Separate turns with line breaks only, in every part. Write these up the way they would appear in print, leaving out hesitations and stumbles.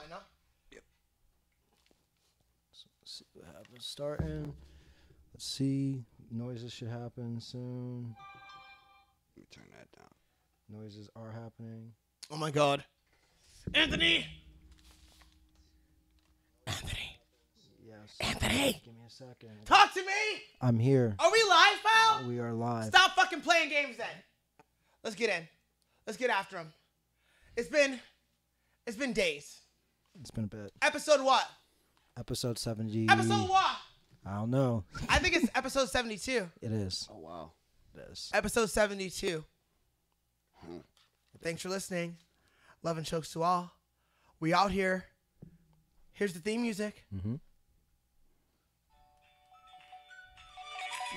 fine, huh?
Yep. So, let's see what happens. Starting. Let's see. Noises should happen soon.
Let me turn that down.
Noises are happening.
Oh my God. Anthony! Anthony!
Yes.
Anthony!
Give me a second.
Talk to me!
I'm here.
Are we live, pal?
We are live.
Stop fucking playing games then. Let's get in. Let's get after him. It's been days.
It's been a bit.
Episode what?
Episode 70.
Episode what?
I don't know.
I think it's episode 72.
It is.
Oh, wow.
It is.
Episode 72. Thanks for listening. Love and chokes to all. We out here. Here's the theme music.
Mm-hmm.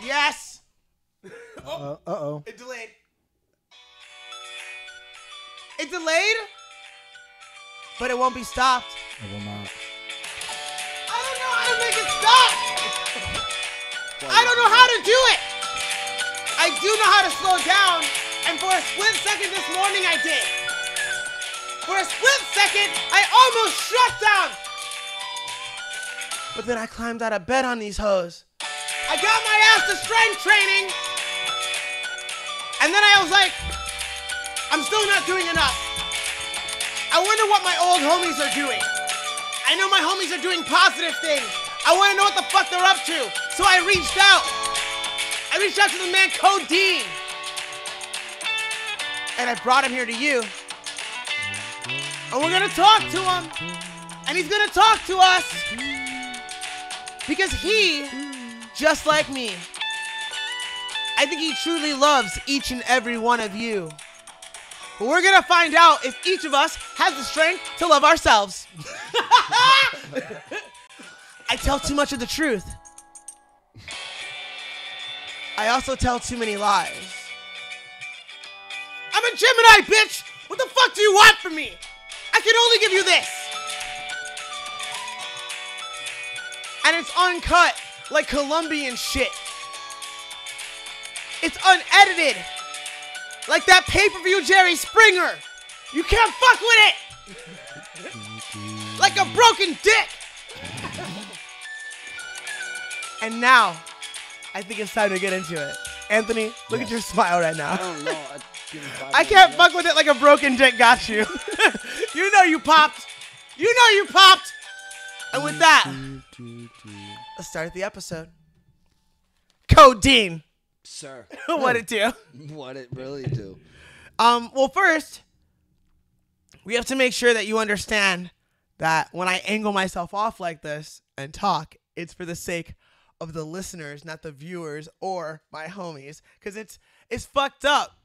Yes.
Uh-oh.
It delayed. It delayed, but it won't be stopped.
It will not.
I don't know how to make it stop. I don't know how to do it. I do know how to slow down, and for a split second this morning I did. For a split second, I almost shut down. But then I climbed out of bed on these hoes. I got my ass to strength training, and then I was like, I'm still not doing enough. I wonder what my old homies are doing. I know my homies are doing positive things. I want to know what the fuck they're up to. So I reached out. I reached out to the man Codeine. And I brought him here to you. And we're going to talk to him. And he's going to talk to us. Because he, just like me, I think he truly loves each and every one of you. But we're going to find out if each of us has the strength to love ourselves. I tell too much of the truth. I also tell too many lies. I'm a Gemini, bitch! What the fuck do you want from me? I can only give you this. And it's uncut, like Colombian shit. It's unedited, like that pay-per-view Jerry Springer. You can't fuck with it. Like a broken dick. And now, I think it's time to get into it. Anthony, look at your smile right now.
I don't know.
I can't fuck with it like a broken dick got you. You know you popped. You know you popped. And with that, let's start the episode. Codeine.
Sir.
What it do?
What it really do.
Well, first, we have to make sure that you understand that when I angle myself off like this and talk, it's for the sake of the listeners, not the viewers or my homies. Because it's fucked up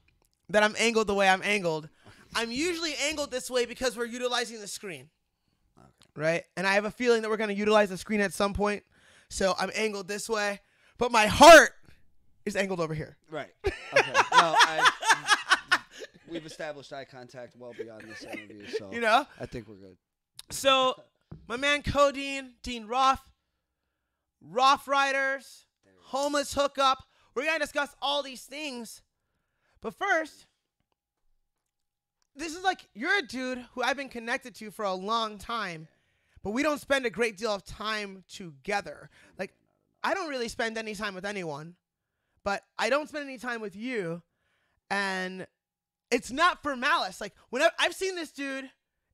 that I'm angled the way I'm angled. I'm usually angled this way because we're utilizing the screen.
Okay.
Right? And I have a feeling that we're going to utilize the screen at some point. So I'm angled this way. But my heart is angled over here.
Right. Okay. No, we've established eye contact well beyond this interview, so
You know?
I think we're good.
So, my man Codeine, Dean Roth, Roth Riders, homeless hookup. We're going to discuss all these things. But first, this is like, you're a dude who I've been connected to for a long time, but we don't spend a great deal of time together. Like, I don't really spend any time with anyone, but I don't spend any time with you. And it's not for malice. Like, whenever I've seen this dude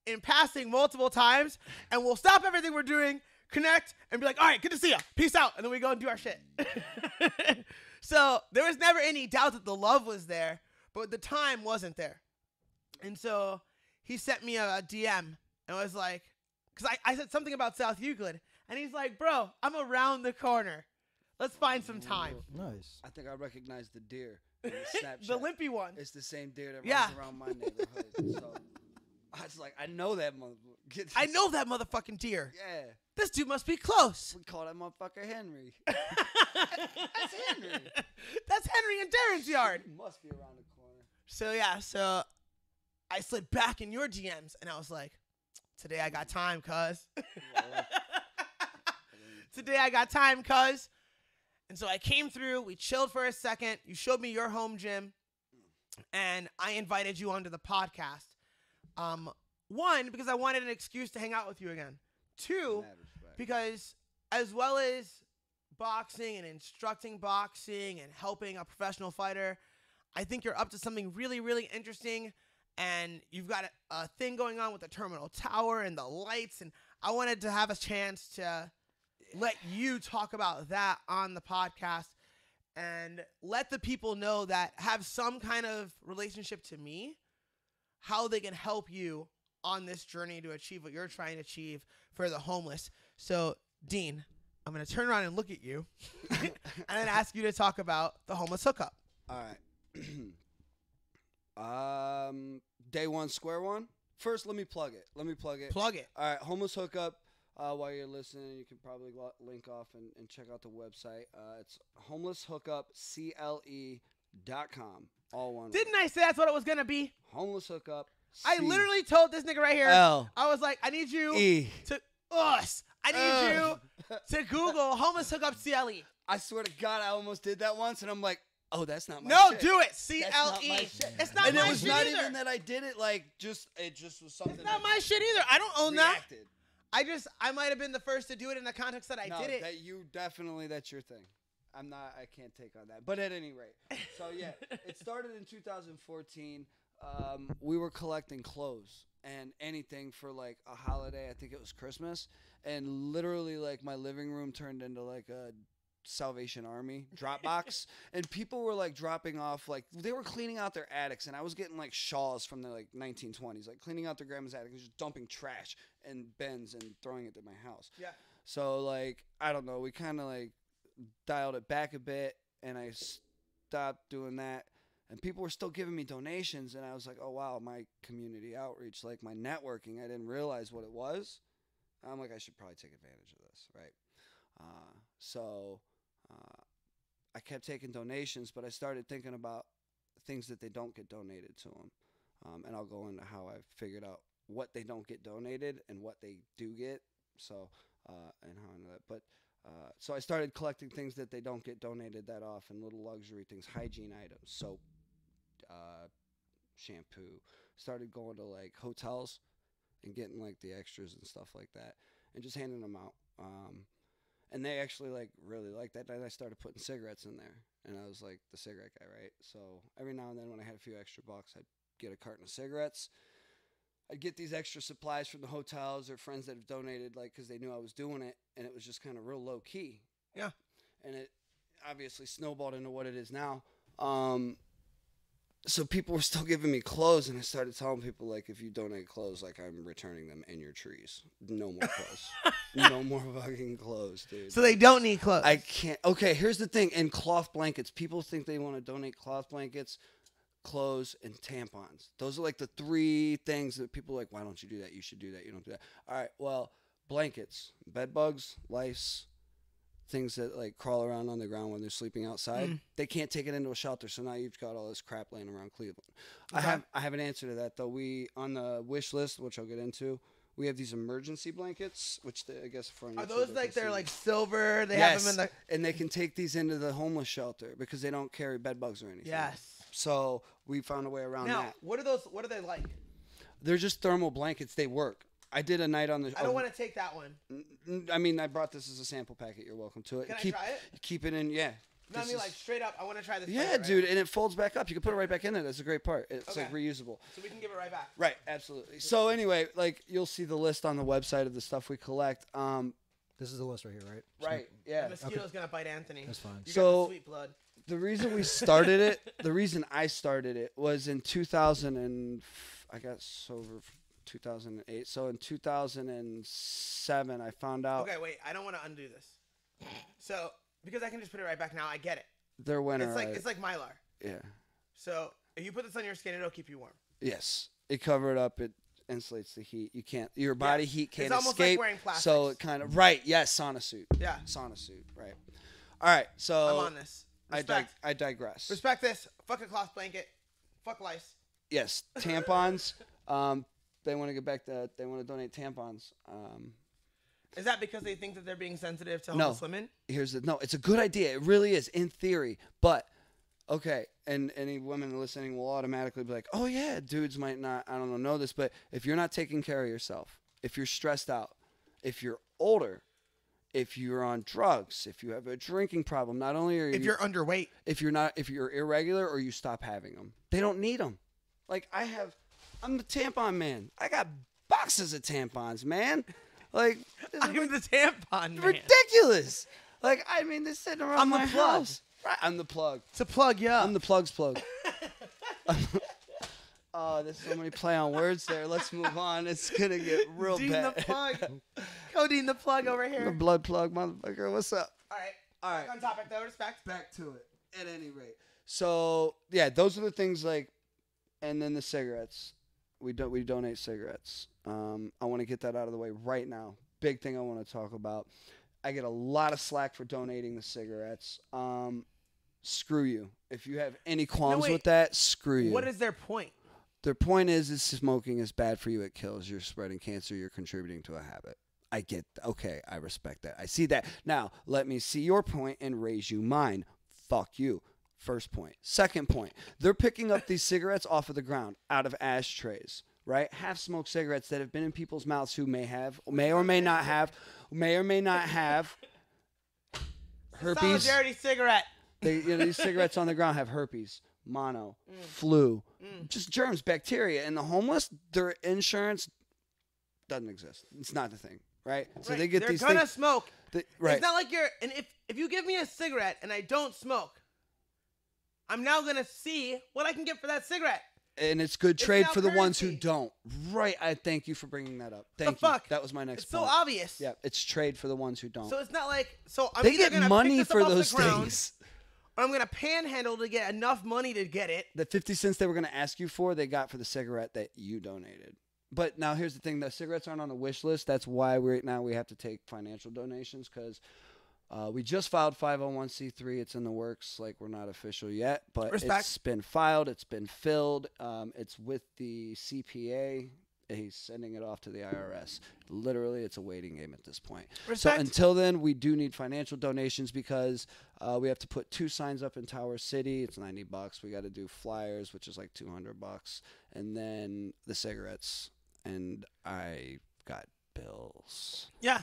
in passing multiple times, and we'll stop everything we're doing, connect, and be like, all right, good to see you. Peace out. And then we go and do our shit. So there was never any doubt that the love was there, but the time wasn't there. And so he sent me a DM and was like, because I said something about South Euclid, and he's like, bro, I'm around the corner. Let's find some time.
Nice.
I think I recognize the deer in the Snapchat.
The limpy one.
It's the same deer that
Yeah.
runs around my neighborhood. So I was like, I know that motherfucker.
I know that motherfucking deer.
Yeah.
This dude must be close.
We call that motherfucker Henry. That's Henry.
That's Henry and Darren's yard.
He must be around the corner.
So yeah, so I slid back in your DMs and I was like, today I got time, cuz. Today I got time, cuz. And so I came through, we chilled for a second, you showed me your home gym, and I invited you onto the podcast. one, because I wanted an excuse to hang out with you again. Two,
Mad respect.
because as well as boxing and instructing boxing and helping a professional fighter, I think you're up to something really, really interesting. And you've got a thing going on with the Terminal Tower and the lights. And I wanted to have a chance to let you talk about that on the podcast and let the people know that have some kind of relationship to me, how they can help you on this journey to achieve what you're trying to achieve for the homeless. So, Dean, I'm going to turn around and look at you and then ask you to talk about the homeless hookup.
All right. Day one, square one. First, let me plug it.
Plug it.
All right, homeless hookup. While you're listening, you can probably link off and check out the website. It's homelesshookuple.com. All one.
Didn't I say that's what it was going to be?
Homeless hookup.
I literally told this nigga right here.
L
I was like, I need you
E.
to us. I need you to Google homeless hookup CLE.
I swear to God, I almost did that once, and I'm like, oh, that's not my
No,
shit.
do it.
That's not my
CLE.
shit.
It's not
And
my
it was
shit
not
either.
even that I did it. Like, it just was something.
It's not
that
my shit either. I don't own that.
reacted.
I might have been the first to do it in the context that I
No,
did it.
that you definitely, that's your thing. I can't take on that. But at any rate, so yeah, it started in 2014. We were collecting clothes and anything for like a holiday. I think it was Christmas, and literally like my living room turned into like a Salvation Army drop box, and people were like dropping off, like they were cleaning out their attics, and I was getting like shawls from the like 1920s, like cleaning out their grandma's attic and just dumping trash and bins and throwing it to my house.
Yeah.
So like I don't know, we kind of like dialed it back a bit, and I stopped doing that, and people were still giving me donations, and I was like, oh wow, my community outreach, like my networking, I didn't realize what it was. I'm like, I should probably take advantage of this, right? So I kept taking donations, but I started thinking about things that they don't get donated to them, and I'll go into how I figured out what they don't get donated and what they do get. So and how I know that, but so I started collecting things that they don't get donated that often, little luxury things, hygiene items, soap, shampoo. Started going to like hotels and getting like the extras and stuff like that, and just handing them out. And they actually like really liked that. Then I started putting cigarettes in there, and I was like the cigarette guy, right? So every now and then when I had a few extra bucks, I'd get a carton of cigarettes. I'd get these extra supplies from the hotels or friends that have donated, like, because they knew I was doing it, and it was just kind of real low key.
Yeah.
And it obviously snowballed into what it is now. So people were still giving me clothes, and I started telling people, like, if you donate clothes, like, I'm returning them in your trees. No more clothes. No more fucking clothes, dude.
So they don't need clothes.
I can't. Okay, here's the thing. And cloth blankets. People think they want to donate cloth blankets, clothes, and tampons. Those are like the three things that people are like, why don't you do that? You should do that. You don't do that. All right, well, blankets, bed bugs, lice, things that like crawl around on the ground when they're sleeping outside. They can't take it into a shelter, so now you've got all this crap laying around Cleveland.
Okay.
I have an answer to that though. We on the wish list, which I'll get into, we have these emergency blankets, which I guess for
Are those like they're like silver? They
yes,
have them in the
and they can take these into the homeless shelter because they don't carry bed bugs or anything.
yes.
So we found a way around
Now,
that.
what are those? What are they like?
They're just thermal blankets. They work. I did a night on the.
I don't want to take that one.
I mean, I brought this as a sample packet. You're welcome to it.
Can I
keep,
try it?
Keep it in. Yeah.
No, I
This
mean
is-
like straight up. I want to try this.
Yeah,
flavor, right?
dude, and it folds back up. You can put it right back in there. That's a great part. It's
Okay.
like reusable.
So we can give it right back.
Right. Absolutely. So anyway, like you'll see the list on the website of the stuff we collect.
This is the list right here, right?
Right.
The
Yeah.
mosquito's gonna bite Anthony.
That's fine.
You got
So-
the sweet blood.
The reason we started it, the reason I started it was in 2000 and I got sober 2008. So in 2007, I found out
Okay, wait. I don't want to undo this. So because I can just put it right back now, I get it.
their winter.
It's like Mylar.
Yeah.
So if you put this on your skin, it'll keep you warm.
Yes. It covered up. It insulates the heat. You can't. Your body heat can't
It's almost
escape.
like wearing plastics.
So it kind of right. Yes. Sauna suit.
Yeah.
Sauna suit. Right. All right. So
I'm on this. Respect.
I digress.
Respect this. Fuck a cloth blanket. Fuck lice.
Yes. Tampons. They want to get back to. They want to donate tampons.
Is that because they think that they're being sensitive to
No.
homeless women?
Here's the no. It's a good idea. It really is in theory, but okay. and any women listening will automatically be like, oh yeah, dudes might not, I don't know this, but if you're not taking care of yourself, if you're stressed out, if you're older, if you're on drugs, if you have a drinking problem, not only are you,
If you're underweight,
if you're irregular or you stop having them, they don't need them. Like I'm the tampon man. I got boxes of tampons, man. Like,
I'm the tampon man.
ridiculous. Like, I mean, they're sitting around
I'm the
my
plug.
house. Right, I'm the plug.
To plug you up.
I'm the plug's plug. Oh, there's so many play on words there. Let's move on. It's gonna get real
Dean
bad.
the plug. Codeine the plug over
The
here.
blood plug, motherfucker. What's up?
All right.
All right.
Back on topic though. Respect.
Back to it. At any rate, so yeah, those are the things like, and then the cigarettes. We donate cigarettes. I want to get that out of the way right now. Big thing I want to talk about. I get a lot of slack for donating the cigarettes. Screw you. If you have any qualms
wait.
with that, screw you.
What is their point?
Their point is smoking is bad for you. It kills. You're spreading cancer. You're contributing to a habit. I get. Okay, I respect that. I see that. Now, let me see your point and raise you mine. Fuck you. First point. Second point. They're picking up these cigarettes off of the ground, out of ashtrays, right? Half-smoked cigarettes that have been in people's mouths who may or may not have herpes.
Solidarity cigarette.
These cigarettes on the ground have herpes, mono, flu, just germs, bacteria. And the homeless, their insurance doesn't exist. It's not the thing, right? So
Right.
they get
They're
these
gonna
things.
smoke.
Right.
It's not like you're. And if you give me a cigarette and I don't smoke, I'm now gonna see what I can get for that cigarette.
And it's good trade
now
for the ones who
currency.
don't. Right. I thank you for bringing that up.
The
Thank you.
fuck?
That was my next
It's so
point.
obvious.
Yeah, it's trade for the ones who don't.
So it's not like I'm
they
either
get
gonna
money
pick this
for
up off
those
the ground,
things.
or I'm gonna panhandle to get enough money to get it.
The 50 cents they were going to ask you for, they got for the cigarette that you donated. But now here's the thing. The cigarettes aren't on the wish list. That's why we have to take financial donations because we just filed 501c3. It's in the works. Like, we're not official yet, but
Respect.
it's been filed. It's been filled. It's with the CPA. He's sending it off to the IRS. Literally, it's a waiting game at this point.
Respect.
So until then, we do need financial donations because we have to put 2 signs up in Tower City. It's $90. We got to do flyers, which is like $200, and then the cigarettes. And I got bills.
Yeah,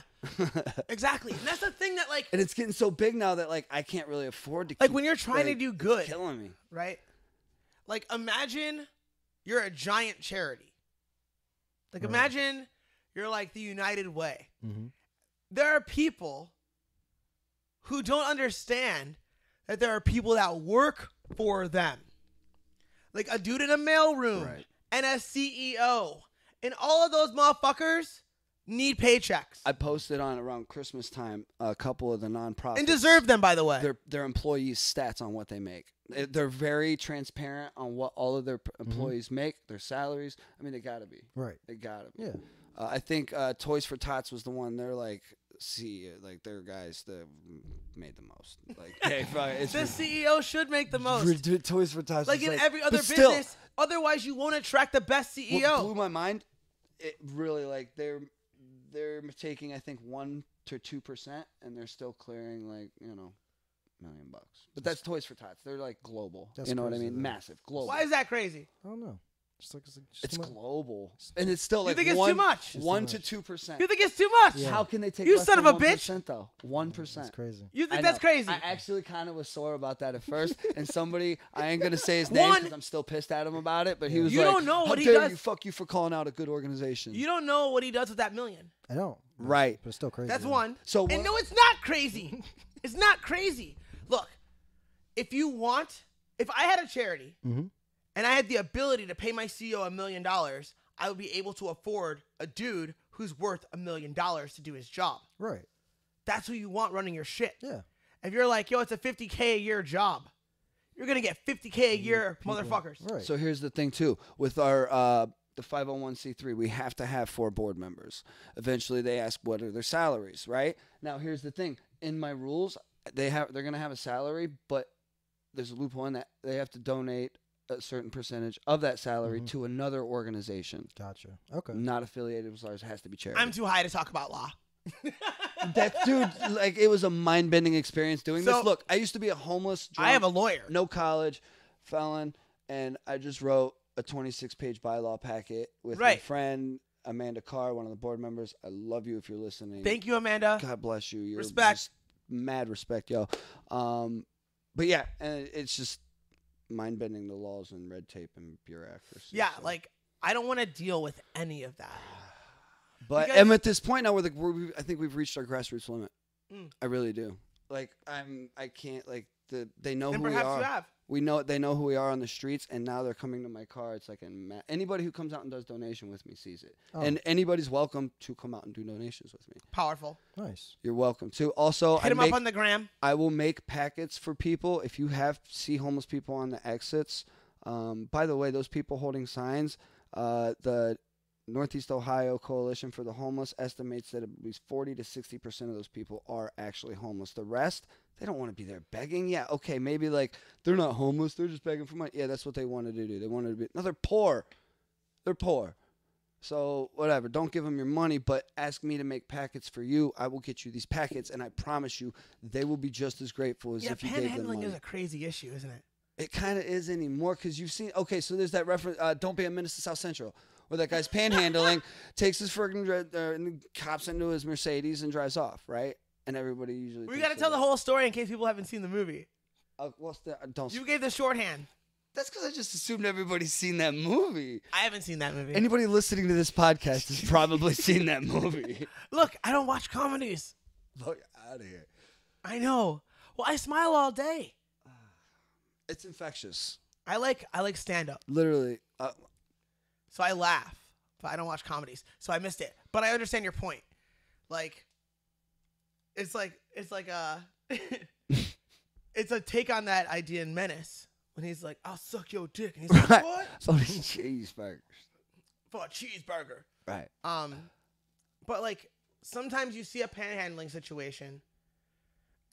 exactly. And that's the thing that
And it's getting so big now that like I can't really afford to.
like
keep,
when you're trying to
like,
do good,
it's killing me.
right? Like imagine you're a giant charity. Like
Right.
imagine you're like the United Way.
Mm-hmm.
There are people who don't understand that there are people that work for them. Like a dude in a mailroom
Right.
and a CEO. And all of those motherfuckers need paychecks.
I posted on around Christmas time a couple of the nonprofits
and deserve them, by the way.
their employees' stats on what they make. They're very transparent on what all of their employees make, their salaries. I mean, they gotta be.
Right.
They gotta be.
Yeah.
I think Toys for Tots was the one. They're like, like their guys that made the most. Like, hey, it's
The CEO should make the most.
Toys for Tots.
Like
is
in every other
but still,
business. Otherwise, you won't attract the best
What
CEO.
blew my mind, it really like they're taking I think 1 to 2%, and they're still clearing like $1 million. But that's Toys for Tots. They're like global.
That's
You know what I
crazy,
mean?
though.
Massive, global.
Why is that crazy?
I don't know. It's
it's
too much.
global, and it's still
You
like
think it's too
1
much?
It's
1
too
to
much.
2%.
You think it's too much?
Yeah.
How can they take
You
less
son
than
of a
1% though? 1%.
That's crazy.
You think
I
that's
know.
crazy?
I actually kind of was sore about that at first, and somebody, I ain't gonna say his name
One-
because I'm still pissed at him about it, but he was
You
like,
don't know
"How
what he
dare
does."
you? Fuck you for calling out a good organization."
You don't know what he does with that million.
I don't.
Right.
But it's still crazy.
That's
though.
one.
So
and
what-
no, it's not crazy. It's not crazy. Look, if I had a charity
Mhm.
and I had the ability to pay my CEO $1 million, I would be able to afford a dude who's worth $1 million to do his job.
Right.
That's who you want running your shit.
Yeah.
If you're like, yo, it's a $50K a year job, you're gonna get $50K a year, motherfuckers.
Right.
So here's the thing too, with our the 501c3, we have to have 4 board members. Eventually, they ask what are their salaries, right? Now, here's the thing: in my rules, they're gonna have a salary, but there's a loophole in that they have to donate a certain percentage of that salary to another organization,
Gotcha. Okay.
not affiliated with ours. It has to be charity.
I'm too high to talk about law.
That dude, like, it was a mind-bending experience doing
So-
this. Look, I used to be a homeless drunk,
I have a lawyer.
no college, felon, and I just wrote a 26-page bylaw packet with my
Right.
friend Amanda Carr, one of the board members. I love you if you're listening.
Thank you, Amanda.
God bless you. You're
Respect.
just mad respect, yo. But yeah, and it's just mind bending the laws and red tape and bureaucracy.
Yeah,
so.
like I don't want to deal with any of that.
But
because-
I'm at this point now where I think we've reached our grassroots limit.
Mm.
I really do. Like I can't like they know
And
who we
perhaps
are.
you have.
They know who we are on the streets, and now they're coming to my car. It's like anybody who comes out and does donation with me sees it,
Oh.
and anybody's welcome to come out and do donations with me.
Powerful.
Nice.
You're welcome to. Also,
Hit him up on the gram.
I will make packets for people if you see homeless people on the exits. By the way, those people holding signs, the Northeast Ohio Coalition for the Homeless estimates that at least 40 to 60% of those people are actually homeless. The rest, they don't want to be there begging. Yeah, okay, maybe like they're not homeless, they're just begging for money. Yeah, that's what they wanted to do. They wanted to be. No, they're poor. They're poor. So whatever, don't give them your money, but ask me to make packets for you. I will get you these packets, and I promise you, they will be just as grateful as
Yeah,
if you gave them
panhandling
money.
is a crazy issue, isn't it?
It kind of is anymore because you've seen. Okay, so there's that reference. Don't be a menace to South Central, where that guy's panhandling, takes his friggin' cops into his Mercedes and drives off, right? And everybody usually.
We got to tell the whole story in case people haven't seen the movie.
What's that? Don't.
You gave the shorthand.
That's because I just assumed everybody's seen that movie.
I haven't seen that movie.
Anybody listening to this podcast has probably seen that movie.
Look, I don't watch comedies.
Fuck out of here.
I know. Well, I smile all day.
It's infectious.
I like stand up.
Literally.
So I laugh, but I don't watch comedies. So I missed it. But I understand your point. Like it's like it's a take on that idea in Menace when he's like, "I'll suck your dick." And he's like,
Right.
"What?"
So these cheeseburgers.
For a cheeseburger.
Right.
But like sometimes you see a panhandling situation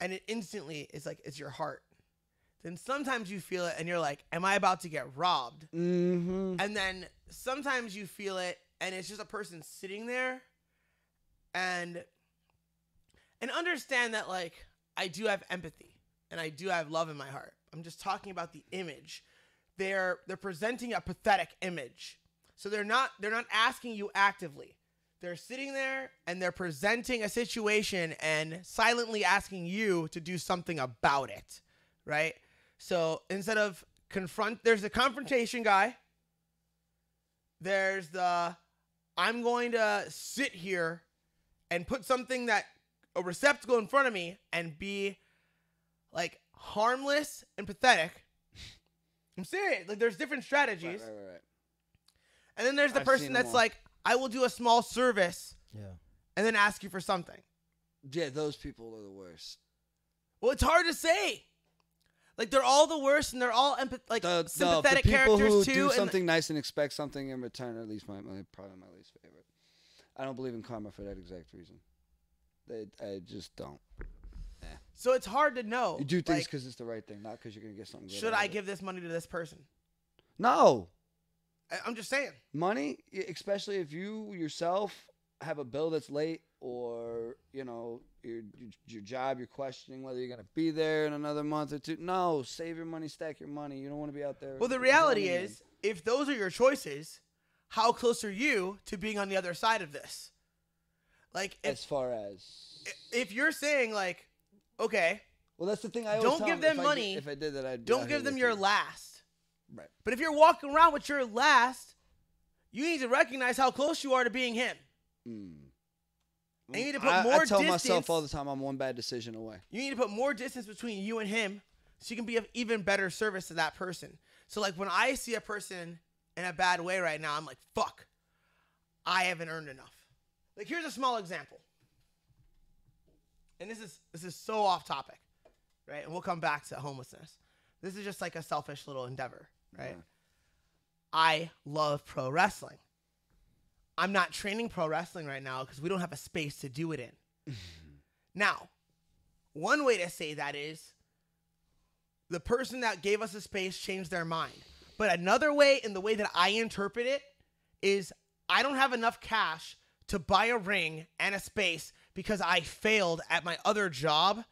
and it instantly is like it's your heart. Then sometimes you feel it and you're like, am I about to get robbed?
Mm-hmm.
And then sometimes you feel it and it's just a person sitting there and understand that like I do have empathy and I do have love in my heart. I'm just talking about the image. They're presenting a pathetic image. So they're not asking you actively. They're sitting there and they're presenting a situation and silently asking you to do something about it, right? So instead of there's the confrontation guy. There's the, I'm going to sit here and put something a receptacle in front of me and be like harmless and pathetic. I'm serious. Like there's different strategies.
Right.
And then there's the
I've
person
seen them
that's
all.
like, I will do a small service
Yeah.
and then ask you for something.
Yeah, those people are the worst.
Well, it's hard to say. Like they're all the worst, and they're all sympathetic
the people
characters
who
too.
do
and
something nice and expect something in return are at least probably my least favorite. I don't believe in karma for that exact reason. I just don't.
so it's hard to know.
You do things
like,
because it's the right thing, not because you're gonna get something. Good
should
out
I
of it.
give this money to this person?
No
I'm just saying.
money, especially if you yourself have a bill that's late, or you know your job. You're questioning whether you're gonna be there in another month or two. No, save your money, stack your money. You don't want to be out there.
Well, the reality
zoning in.
is, if those are your choices, how close are you to being on the other side of this? Like,
as far as
if you're saying like, okay,
well, that's the thing. I always
don't
tell
give
them,
them
if
money,
if I did that, I'd be
don't
out here
give them
with
your
you.
last.
Right.
But if you're walking around with your last, you need to recognize how close you are to being him.
Mm.
And you need to put
I
more
tell
distance.
myself all the time, I'm one bad decision away.
You need to put more distance between you and him so you can be of even better service to that person. So like when I see a person in a bad way right now, I'm like, fuck, I haven't earned enough. Like here's a small example. And this is so off topic, right? And we'll come back to homelessness. This is just like a selfish little endeavor, right?
Yeah.
I love pro wrestling. I'm not training pro wrestling right now because we don't have a space to do it in. Now, one way to say that is the person that gave us a space changed their mind. But another way, in the way that I interpret it, is I don't have enough cash to buy a ring and a space because I failed at my other job.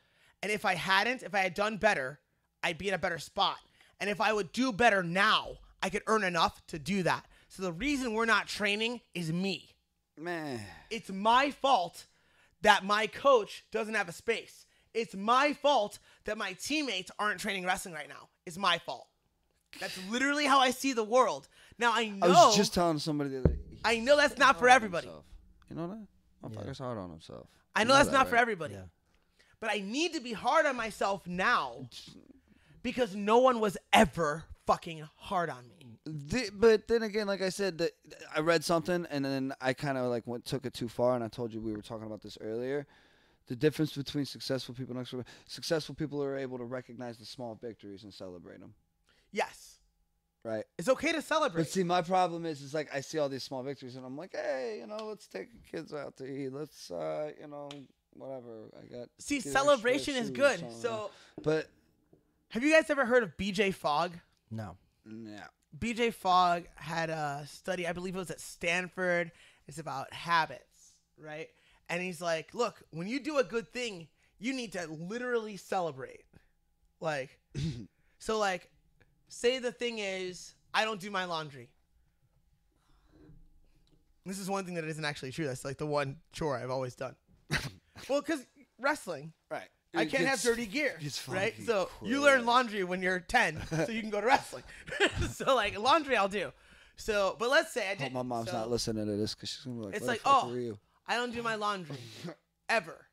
And if I had done better, I'd be in a better spot. And if I would do better now, I could earn enough to do that. So the reason we're not training is me.
Man.
It's my fault that my coach doesn't have a space. It's my fault that my teammates aren't training wrestling right now. It's my fault. That's literally how I see the world. Now I know.
I was just telling somebody the other day.
I know that's not for everybody.
You know that? Motherfucker's hard on himself.
I
You
know that's
that,
not for
right?
everybody.
Yeah.
But I need to be hard on myself now because no one was ever fucking hard on me.
But then again, like I said, I read something and then I kind of like took it too far, and I told you we were talking about this earlier. The difference between successful people and successful people are able to recognize the small victories and celebrate them,
Yes.
right?
It's okay to celebrate.
But see, my problem is like I see all these small victories and I'm like, hey, let's take the kids out to eat. Let's, whatever. I got.
See,
get
celebration
extra
is
shoes,
good.
something.
So,
But
have you guys ever heard of BJ Fogg?
No.
yeah,
BJ Fogg had a study, I believe it was at Stanford. It's about habits, right? And he's like, look, when you do a good thing, you need to literally celebrate. Like, so like, say the thing is, I don't do my laundry. This is one thing that isn't actually true. That's like the one chore I've always done. Well, because wrestling,
right.
I can't have dirty gear,
it's
right?
fucking
So you
quick.
learn laundry when you're 10, so you can go to wrestling. So like laundry, I'll do. So, but let's say I
Hope
did.
my mom's
so
not listening to this because she's gonna be like,
It's
"Where
like,
the fuck
oh,
were you?"
I don't do my laundry ever.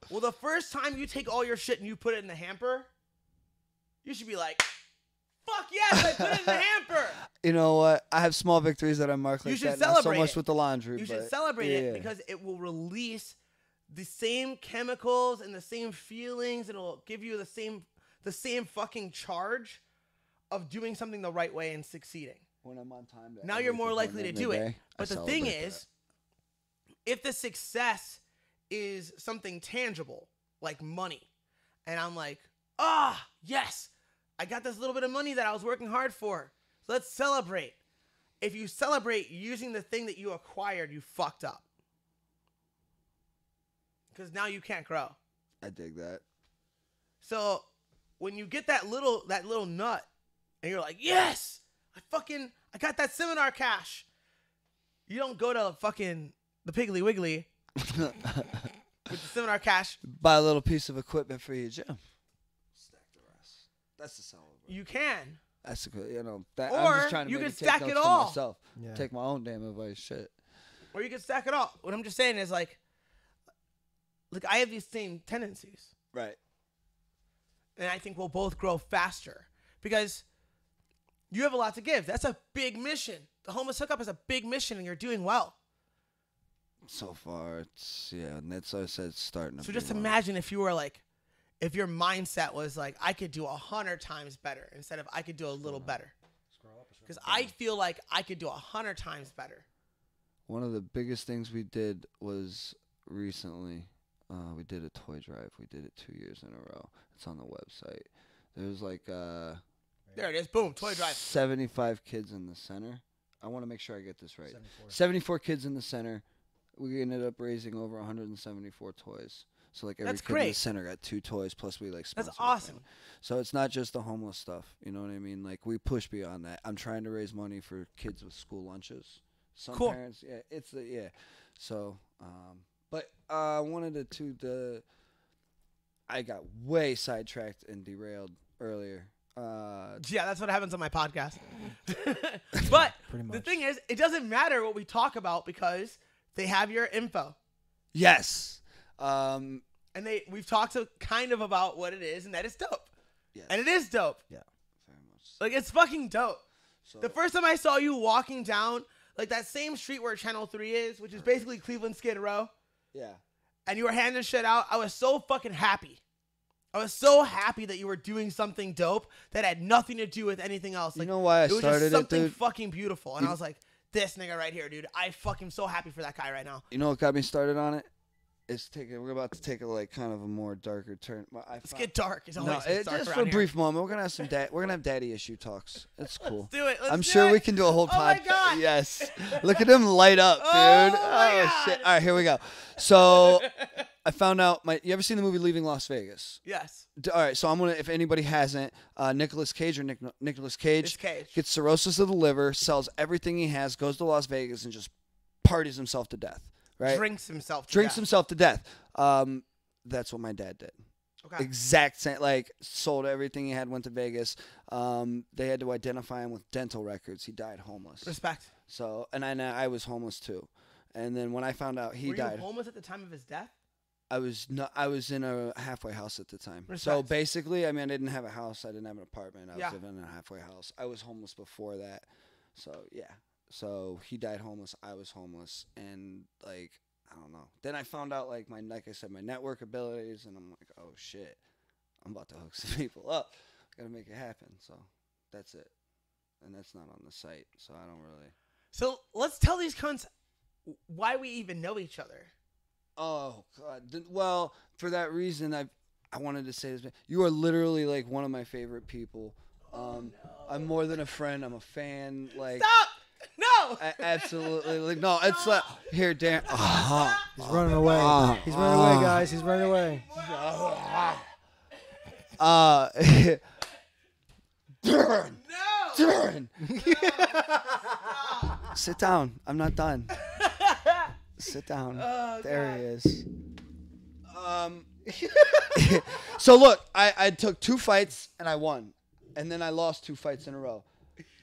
Well, the first time you take all your shit and you put it in the hamper, you should be like, "Fuck yes, I put it in the hamper."
You know what? I have small victories that I mark like
You should
that. Not so
celebrate
much
it.
with the laundry.
You
but
should celebrate
yeah.
it because it will release the same chemicals and the same feelings, and it'll give you the same fucking charge of doing something the right way and succeeding.
When I'm on time.
Now you're more likely to do it. But the thing is, if the success is something tangible, like money, and I'm like, yes, I got this little bit of money that I was working hard for. Let's celebrate. If you celebrate using the thing that you acquired, you fucked up. Because now you can't grow.
I dig that.
So when you get that little nut, and you're like, yes, I got that seminar cash. You don't go to fucking the Piggly Wiggly with the seminar cash.
Buy a little piece of equipment for your gym. Stack the rest. That's the celebration.
You can.
That's the that.
Or
I'm just trying to
you
maybe
can
take
stack
notes
it
for
all.
myself.
Yeah.
Take my own damn advice. Shit.
Or you can stack it all. What I'm just saying is like I have these same tendencies.
Right.
And I think we'll both grow faster because you have a lot to give. That's a big mission. The Homeless Hookup is a big mission, and you're doing well.
So far, and that's why I said it's starting to
So
be
just
one.
imagine if you were like, if your mindset was like, I could do 100 times better instead of I could do a little better. Because I feel like I could do 100 times better.
One of the biggest things we did was recently, we did a toy drive. We did it 2 years in a row. It's on the website. There's like
There it is. Boom. Toy drive.
75 kids in the center. I want to make sure I get this right.
74.
74 kids in the center. We ended up raising over 174 toys. So like every
That's
kid in
great.
the center got 2 toys, plus we like
That's
sponsored
awesome.
them. So it's not just the homeless stuff. You know what I mean? Like we push beyond that. I'm trying to raise money for kids with school lunches. Some
Cool.
parents, yeah. So, but I wanted to I got way sidetracked and derailed earlier.
Yeah, that's what happens on my podcast. But
Pretty
the
much.
thing is, it doesn't matter what we talk about because they have your info.
Yes.
And we've talked kind of about what it is, and that is dope.
Yes.
And it is dope.
Very much.
Like, it's fucking dope.
So,
The first time I saw you walking down, like, that same street where Channel 3 is, which is basically Cleveland Skid Row,
yeah.
and you were handing shit out, I was so fucking happy. I was so happy that you were doing something dope that had nothing to do with anything else.
You
Like,
know why I
it was
started
just
it,
something
dude?
fucking beautiful. And I was like, this nigga right here, dude. I fucking so happy for that guy right now.
You know what got me started on it? We're about to take a like kind of a more darker turn.
Let's get dark. It's always
No,
gets dark
just
around
for a
here.
brief moment. We're gonna have we're gonna have daddy issue talks. It's cool.
Let's do it.
I'm sure we can do a whole
Oh my
podcast.
God.
Yes. Look at him light up, dude.
Oh my God.
Shit. All right, here we go. So I found out you ever seen the movie Leaving Las Vegas?
Yes.
All right, so I'm gonna, if anybody hasn't, Nicolas Cage Nicolas Cage
It's Cage.
gets cirrhosis of the liver, sells everything he has, goes to Las Vegas, and just parties himself to death. Right?
Drinks himself to
Drinks
death.
himself to death. That's what my dad did.
Okay.
Exact same, like sold everything he had, went to Vegas. They had to identify him with dental records. He died homeless.
Respect.
So, and I was homeless too. And then when I found out he
Were
died,
you homeless at the time of his death?
I was in a halfway house at the time. So
Respect.
basically, I mean, I didn't have a house. I didn't have an apartment. I was
Yeah.
living in a halfway house. I was homeless before that. So yeah. So he died homeless. I was homeless, and like I don't know. Then I found out like I said, my network abilities, and I'm like, oh shit, I'm about to hook some people up. Gotta make it happen. So that's it, and that's not on the site. So I don't really.
So let's tell these cunts why we even know each other.
Oh God! Well, for that reason, I wanted to say this. You are literally like one of my favorite people. I'm more than a friend. I'm a fan. Like
Stop! No!
absolutely. Like no, it's like here, Dan.
He's running away. He's running away, guys. He's running away.
Darren,
No!
Darren. Sit down. I'm not done. Sit down.
Oh,
There
God.
he is. So look, I took 2 fights and I won, and then I lost 2 fights in a row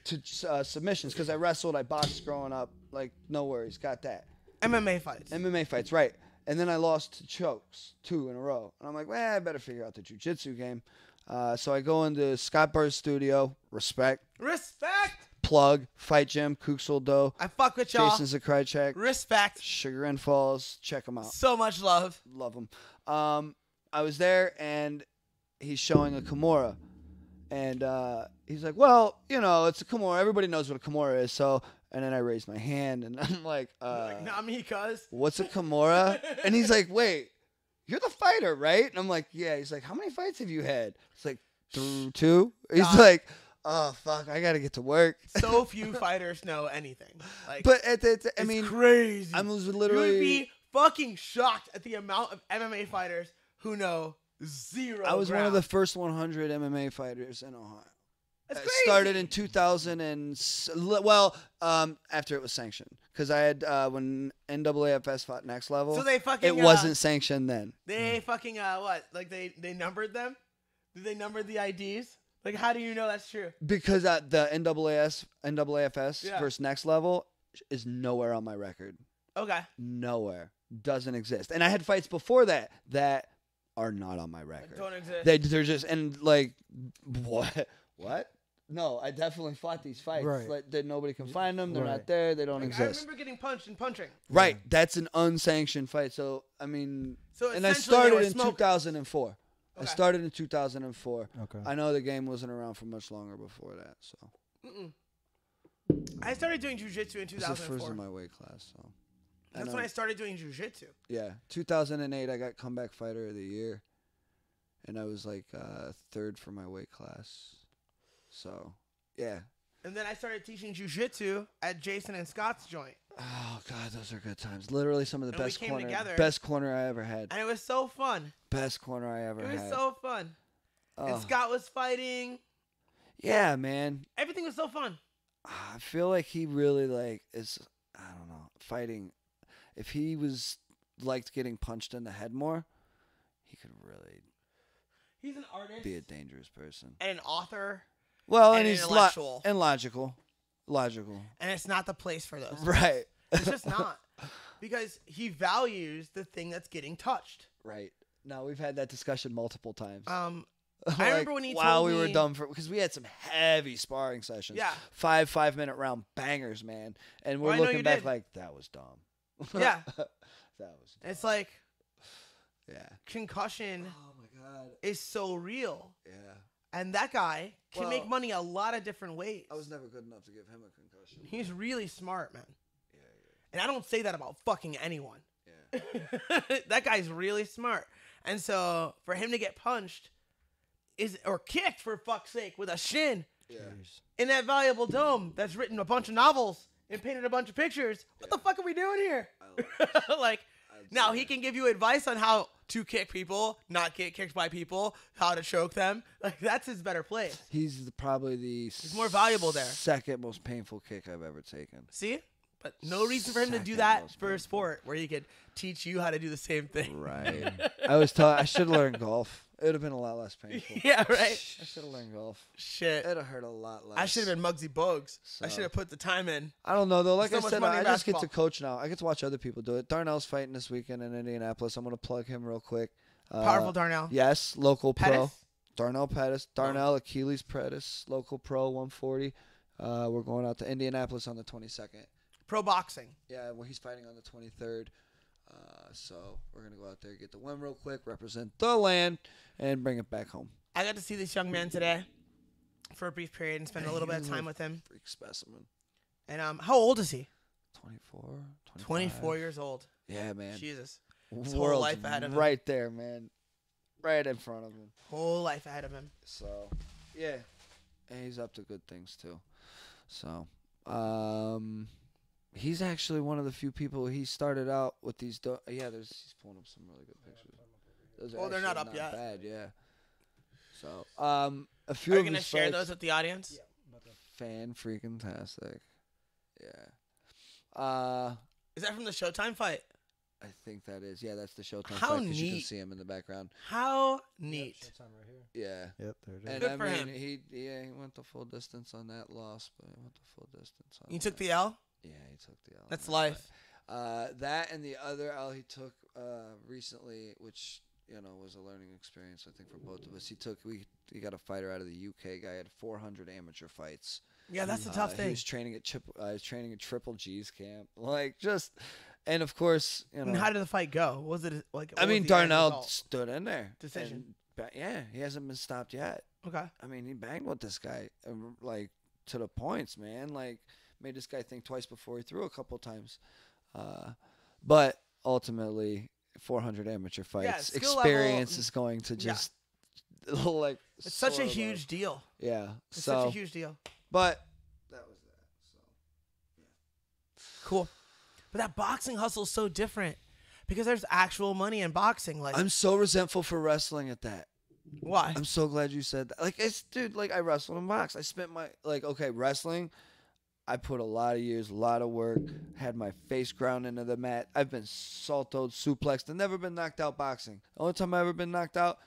to submissions because I wrestled, I boxed growing up. Like no worries, got that.
MMA fights.
MMA fights, right? And then I lost to chokes 2 in a row, and I'm like, well, I better figure out the jiu-jitsu game. So I go into Scott Burr's studio. Respect. Plug. Fight Gym. Kuxel Do.
I fuck with y'all.
Jason Zakrajcek.
Respect.
Sugar and Falls. Check them out.
So much love.
Love him. I was there, and he's showing a Kimura. And he's like, well, you know, it's a Kimura. Everybody knows what a Kimura is. So, and then I raised my hand, and I'm like,
Like, not me, cuz.
what's a Kimura? And he's like, wait, you're the fighter, right? And I'm like, yeah. He's like, how many fights have you had? It's like, 2. He's
God.
like, oh, fuck, I got to get to work.
So few fighters know anything. Like,
But I
it's
mean,
crazy.
I was
You
literally.
would be fucking shocked at the amount of MMA fighters who know zero.
I was one of
ground.
the first 100 MMA fighters in Ohio.
That's
I
crazy.
started in 2000 and after it was sanctioned because I had when NAAFS fought Next Level.
So they fucking.
it wasn't sanctioned then
They fucking what? Like they numbered them? Did they number the IDs? Like how do you know that's true?
because the NAAFS
Yeah.
versus Next Level is nowhere on my record.
Okay.
Nowhere, doesn't exist. And I had fights before that are not on my record.
Don't exist.
They're just and like what? No, I definitely fought these fights.
Right.
Like, that nobody can find them. They're
Right.
not there. They don't
Like, I
exist.
remember getting punched and punching.
Right. That's an unsanctioned fight. So I mean,
So
and I
essentially they
started
were
in
smokers.
2004. I
Okay.
started in 2004.
Okay.
I know the game wasn't around for much longer before that. So
Mm-mm. I started doing jujitsu in
it's the first
2004.
in my weight class. So
That's
know.
when I started doing jujitsu.
yeah, 2008 I got comeback fighter of the year, and I was like 3rd for my weight class. So yeah.
And then I started teaching jujitsu at Jason and Scott's joint.
Oh God, those are good times. Literally some of the
And we
best
came
corner,
together.
best corner I ever had.
And it was so fun.
Best corner I ever
It was
had.
so fun. And
Oh.
Scott was fighting.
Yeah, man.
Everything was so fun.
I feel like he really is. I don't know, fighting. If he was liked getting punched in the head more, he could really
He's an artist
be a dangerous person.
and an author,
Well,
and
and
an
he's
intellectual.
and logical.
And it's not the place for those.
Right.
It's just not. Because he values the thing that's getting touched.
Right. No, we've had that discussion multiple times.
I remember when he
wow,
told
we were
me-
dumb because we had some heavy sparring sessions.
Yeah.
5-minute round bangers, man. And we're
Well, I know
looking
you
back
did.
like that was dumb.
Yeah.
That was dumb.
It's like
Yeah.
concussion
Oh my god.
is so real.
Yeah.
And that guy can
Well-
make money a lot of different ways.
I was never good enough to give him a concussion.
He's really smart, man.
Yeah,
And I don't say that about fucking anyone.
yeah.
That guy's really smart. And so for him to get punched or kicked, for fuck's sake, with a shin
Yeah.
Jeez.
in that valuable dome that's written a bunch of novels and painted a bunch of pictures. What the fuck are we doing here? Like, now he can give you advice on how to kick people, not get kicked by people, how to choke them. Like, that's his better place.
He's probably the
He's more valuable there.
second most painful kick I've ever taken.
See? But no reason for him to do
Second
that
most
for a
painful.
sport where he could teach you how to do the same thing.
Right. I was taught I should have learned golf. It would have been a lot less painful.
Yeah, right?
I should have learned golf.
Shit.
It'd have hurt a lot less.
I should have been Muggsy Bogues. I
So-
should have put the time in.
I don't know though. Like
So
I
much
said,
money
I
in
just get to
basketball.
coach now. I get to watch other people do it. Darnell's fighting this weekend in Indianapolis. I'm gonna plug him real quick.
Powerful Darnell.
Yes, local pro.
Pettis?
Darnell Pettis. Darnell Achilles Pettis, local pro 140. We're going out to Indianapolis on the 22nd.
Pro boxing.
Yeah, well, he's fighting on the 23rd. So we're gonna go out there, get the win real quick, represent the land, and bring it back home.
I got to see this young man today for a brief period and spend a little bit of time with him.
Freak specimen.
And how old is he?
24, 25.
24 years old.
Yeah, man.
Jesus. His whole
World's
life ahead of him.
right there, man. Right in front of him.
Whole life ahead of him.
So, yeah. And he's up to good things, too. So, he's actually one of the few people. He started out with these. He's pulling up some really good pictures. Those are
Oh, they're not
actually
up yet.
Bad, yeah. So, a few
Are you
of
going to
his
share
fights,
those with the audience?
fan freaking tastic. Yeah.
Is that from the Showtime fight?
I think that is. Yeah, that's the Showtime
How
fight 'cause you can
neat.
see him in the background.
How neat.
Showtime right here.
Yeah.
Yep, there it is.
And
Good
I
for
mean,
him.
he went the full distance on that loss, but he went the full distance on
You took
that.
the L?
Yeah, he took the L. on
That's
that
life.
fight. That and the other L he took recently, which was a learning experience I think for both of us. He got a fighter out of the UK. Guy had 400 amateur fights.
Yeah, that's a tough
He
thing.
was training at Triple G's camp, and of course
And how did the fight go? Was it like?
I
what
mean,
was the end
Darnell
result?
stood in there.
Decision.
And, yeah, he hasn't been stopped yet.
Okay.
I mean, he banged with this guy, like, to the points, man. Like, made this guy think twice before he threw a couple times. But ultimately, 400 amateur fights,
skill
experience
level-
is going to
Yeah.
just, like,
It's such a
soar above.
huge deal.
Yeah.
It's
So,
such a huge deal.
but that was that. So.
Cool. But that boxing hustle is so different because there's actual money in boxing. Like,
I'm so resentful for wrestling at that.
why?
I'm so glad you said that. Like, I wrestled and boxed. I spent wrestling. I put a lot of years, a lot of work, had my face ground into the mat. I've been saltoed, suplexed, and never been knocked out boxing. The only time I've ever been knocked out,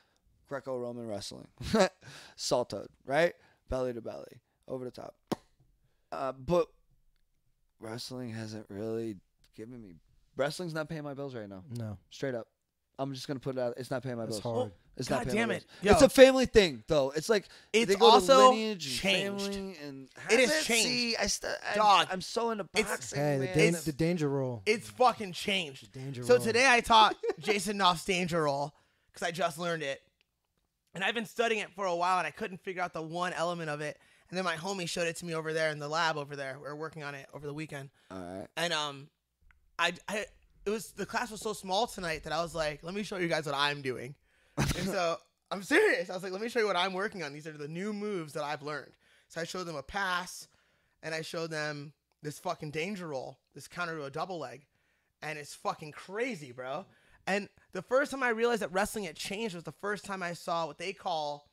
Greco-Roman wrestling. Saltoed, right? Belly to belly, over the top. But wrestling hasn't really given me. Wrestling's not paying my bills right now.
No,
Straight up. I'm just gonna put it out. It's not paying my
that's
bills.
hard.
It's
God
not paying
damn
my
it.
bills. It's
Yo.
a family thing, though. It's like
It's
they go to
also
lineage and
changed.
family and
It has
habits.
changed.
See,
Dog,
I'm so into
it's-
boxing,
Hey,
man.
the danger rule.
It's fucking changed.
Danger
So
rule.
today I taught Jason Knopf's danger roll because I just learned it. And I've been studying it for a while and I couldn't figure out the one element of it. And then my homie showed it to me over there in the lab over there. We were working on it over the weekend.
All right.
And the class was so small tonight that I was like, let me show you guys what I'm doing. And so I'm serious. I was like, let me show you what I'm working on. These are the new moves that I've learned. So I showed them a pass and I showed them this fucking danger roll, this counter to a double leg. And it's fucking crazy, bro. And the first time I realized that wrestling had changed was the first time I saw what they call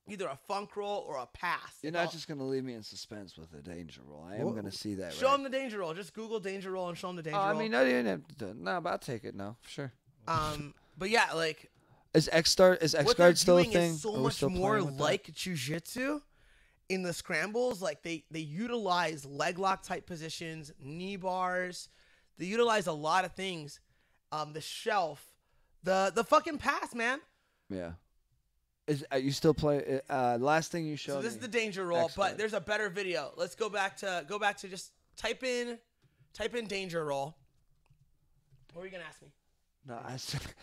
either a funk roll or a pass.
You're
They
not
call-
just gonna leave me in suspense with a danger roll. I am
Wha-
gonna see that.
Show
right?
them the danger roll. Just Google danger roll and show them the danger
Oh, I
roll.
mean, no, you didn't have to do it. No, but I'll take it now. Sure.
But yeah, like
Is X
what they're
guard still a
doing
thing?
is so
Are we
much
still
more
playing with that?
like jujitsu in the scrambles. Like they utilize leg lock type positions, knee bars. They utilize a lot of things. The shelf, the fucking pass, man.
Yeah. You still play? Last thing you showed
So this
me.
is the danger roll,
Excellent.
but there's a better video. Let's go back to just type in danger roll. What were you gonna ask me?
No,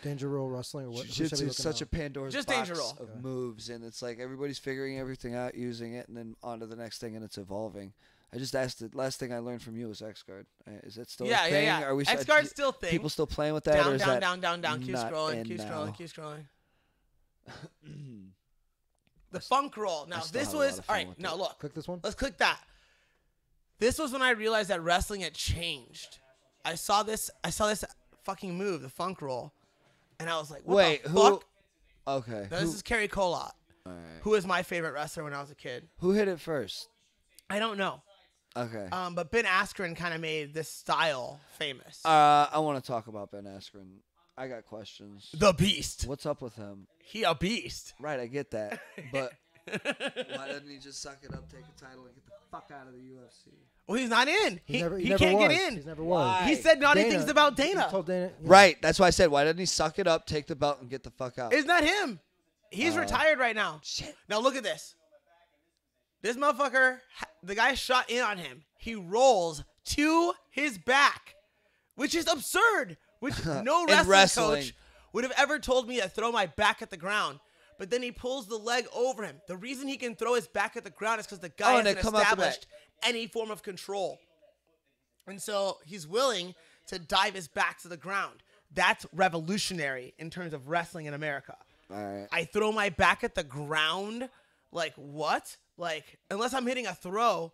Danger rule wrestling or what? who should
Jiu-jitsu
be
is
looking
such a
out?
Pandora's
Just
box
danger roll.
of moves, and it's like everybody's figuring everything out, using it, and then on to the next thing, and it's evolving. I just asked the last thing I learned from you was X Guard. Is that still
Yeah,
a thing?
yeah, yeah.
Are we
X Guard's still a thing.
people still playing with that?
Down,
or is
down,
that
down, down, down. Keep
not
scrolling,
in
keep
now?
scrolling, keep scrolling. The funk roll. Now
still
this
have a lot
was
of
all
fun
right.
with
Now
it.
look,
Click this one.
let's click that. This was when I realized that wrestling had changed. I saw this fucking move, the funk roll, and I was like, "What
Wait,
the
who?
fuck?"
Okay.
Now, this is Kerry Colott,
all right.
who was my favorite wrestler when I was a kid.
Who hit it first?
I don't know,
Okay.
but Ben Askren kind of made this style famous.
I want to talk about Ben Askren. I got questions.
The Beast.
What's up with him?
He a beast.
Right, I get that, but why doesn't he just suck it up, take a title, and get the fuck out of the UFC?
Well, he's not in. He
never
can't
was.
get in.
He's never was.
Why?
He said naughty
Dana-
things about
He
Dana.
told Dana. Yeah.
Right, that's why I said, why doesn't he suck it up, take the belt, and get the fuck out?
It's not him. He's retired right now.
Shit.
Now look at this. This motherfucker, the guy shot in on him. He rolls to his back, which is absurd. Which no
In
wrestling
wrestling.
coach would have ever told me to throw my back at the ground. But then he pulls the leg over him. The reason he can throw his back at the ground is because the guy
Oh, and
hasn't
they come out the back.
established any form of control. And so he's willing to dive his back to the ground. That's revolutionary in terms of wrestling in America.
All right.
I throw my back at the ground? Like what? Like unless I'm hitting a throw,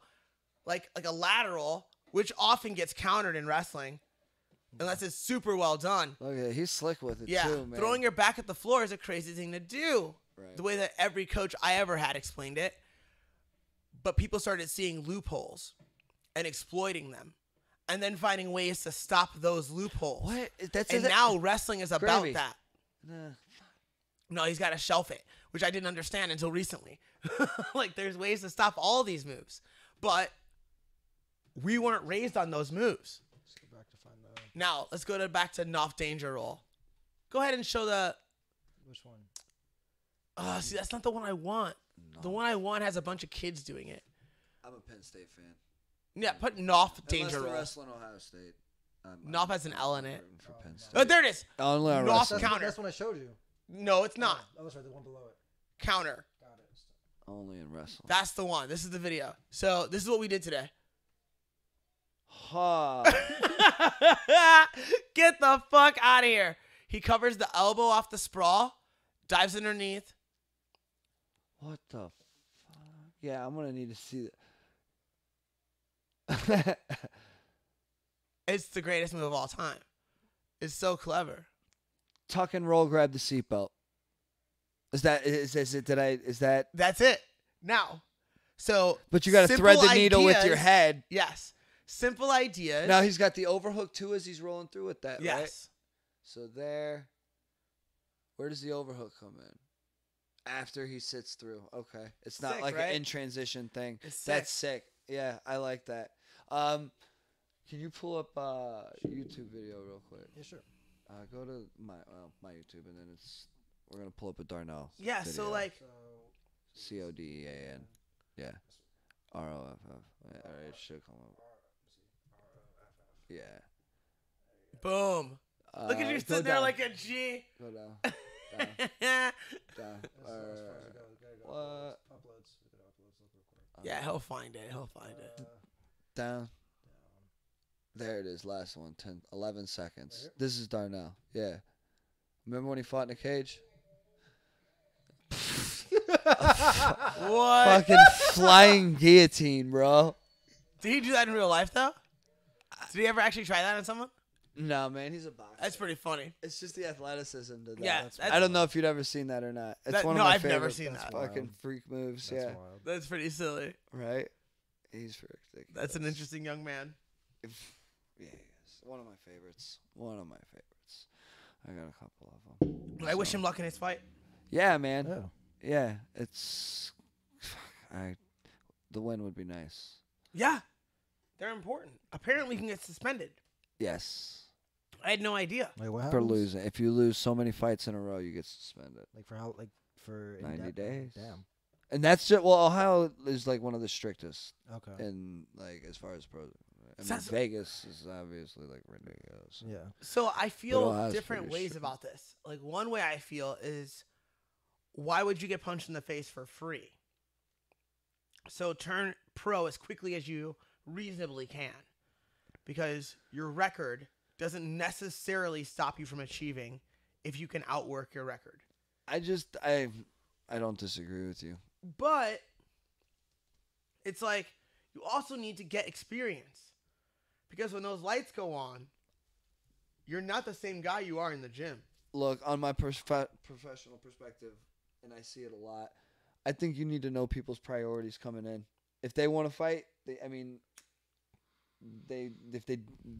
like a lateral, which often gets countered in wrestling, unless it's super well done.
Okay, he's slick with it
Yeah,
too, man.
throwing your back at the floor is a crazy thing to do.
Right.
The way that every coach I ever had explained it. But people started seeing loopholes and exploiting them, and then finding ways to stop those loopholes.
What? That's
And now wrestling is about
Gravy.
that.
Nah.
No, he's got to shelf it, which I didn't understand until recently. Like, there's ways to stop all these moves, but we weren't raised on those moves.
Let's go back to find the
Now, let's go back to Knopf Danger Roll. Go ahead and show the...
which one?
Oh, see, that's not the one I want. The one I want has a bunch of kids doing it.
I'm a Penn State fan.
Yeah, put Knopf Danger
Unless
Roll.
they're wrestling Ohio State.
Knopf has an L in it.
rooting for Penn State.
Oh, there it is.
Only on
Knopf
wrestling.
counter.
That's one I showed you.
No, it's not.
Oh, that's right. The one below it.
Counter.
Got it.
Only in wrestling.
That's the one. This is the video. So this is what we did today.
Ha.
Get the fuck out of here. He covers the elbow off the sprawl, dives underneath.
What the fuck? Yeah, I'm gonna need to see that.
It's the greatest move of all time. It's so clever.
Tuck and roll, grab the seatbelt. Is that
That's it. Now, so
But you got to
simple
thread the needle with your
ideas-
head.
Yes. Simple ideas.
Now he's got the overhook too as he's rolling through with that, right?
yes.
So there. Where does the overhook come in? After he sits through. Okay. It's not
Sick,
like
right?
an in transition thing.
It's
That's sick. Yeah, I like that. Can you pull up YouTube video real quick?
Yeah, sure.
Go to my YouTube and then we're gonna pull up a Darnell.
Yeah,
video.
so like
So
CODEAN. Yeah. ROFF. Yeah, all right, it should come up. Yeah.
boom. Look at you
Go
sitting there
down.
like a G.
Go down. Down. Down.
that's as far as it goes. Gotta go.
What?
Uploads. We could uploads real quick.
Yeah, he'll find it. He'll find it.
Down. There it is. Last one. 11 seconds.
Right here?
This is Darnell. Yeah. Remember when he fought in a cage?
What?
Fucking flying guillotine, bro.
Did he do that in real life though? Did he ever actually try that on someone?
No, man, he's a boxer.
That's pretty funny.
It's just the athleticism to that.
Yeah,
I don't know if you'd ever seen that or not. It's
That-
one of
no,
my
I've never
favorite
seen that.
fucking
Wild.
freak moves.
That's
yeah,
wild.
That's pretty silly.
right. He's ridiculous.
That's an interesting young man.
Yeah, he is. One of my favorites. One of my favorites. I got a couple of them.
I wish him luck in his fight.
Yeah, man.
Yeah.
Yeah, it's. The win would be nice.
Yeah, they're important. Apparently, you can get suspended.
Yes.
I had no idea.
Like what
For
happens?
losing. If you lose so many fights in a row, you get suspended.
Like for how? Like for
90 days.
Damn.
And that's just, well, Ohio is like one of the strictest
Okay.
in, like, as far as pros. I mean,
Sounds-
Vegas is obviously, like, ridiculous.
Yeah.
So I feel
Ohio's
different
pretty
ways
strict.
about this. Like one way I feel is, why would you get punched in the face for free? So turn pro as quickly as you reasonably can, because your record doesn't necessarily stop you from achieving if you can outwork your record.
I don't disagree with you.
But it's like you also need to get experience, because when those lights go on, you're not the same guy you are in the gym.
Look, on my professional perspective, and I see it a lot, I think you need to know people's priorities coming in. If they want to fight, they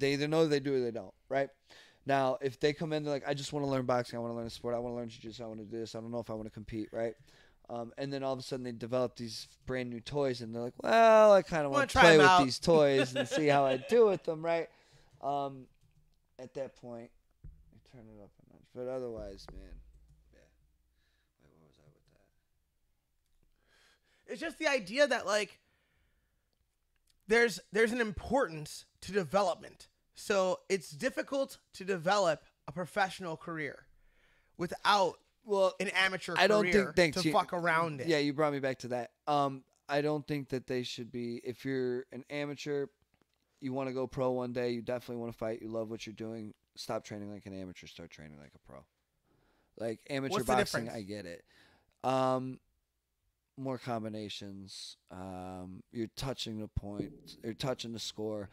either know they do or they don't, right? Now, if they come in, they're like, I just want to learn boxing, I want to learn a sport, I want to learn jiu-jitsu, I want to do this, I don't know if I want to compete, right? And then all of a sudden they develop these brand new toys, and they're like, well, I kind of want to play with these toys and see how I do with them, right? At that point, you turn it up a notch. But otherwise, man, yeah. Wait, what was I with that?
It's just the idea that, like, there's an importance to development. So it's difficult to develop a professional career without an amateur career
I don't think
to fuck around it.
Yeah, you brought me back to that. I don't think that they should be. If you're an amateur, you want to go pro one day, you definitely want to fight, you love what you're doing, stop training like an amateur, start training like a pro. Like amateur
What's the
boxing,
difference?
I get it. More combinations. You're touching the point. You're touching the score.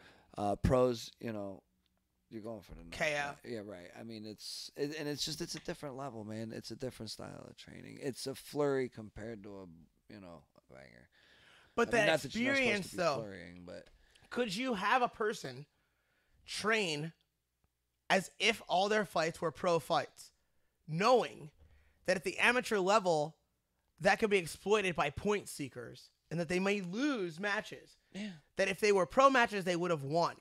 Pros, you're going for the
KO.
Yeah, right. I mean, it's a different level, man. It's a different style of training. It's a flurry compared to a banger.
But
I mean,
that
not that you're not supposed
experience,
to be
though,
flurrying, but
could you have a person train as if all their fights were pro fights, knowing that at the amateur level, that could be exploited by point seekers and that they may lose matches?
yeah,
That if they were pro matches, they would have won,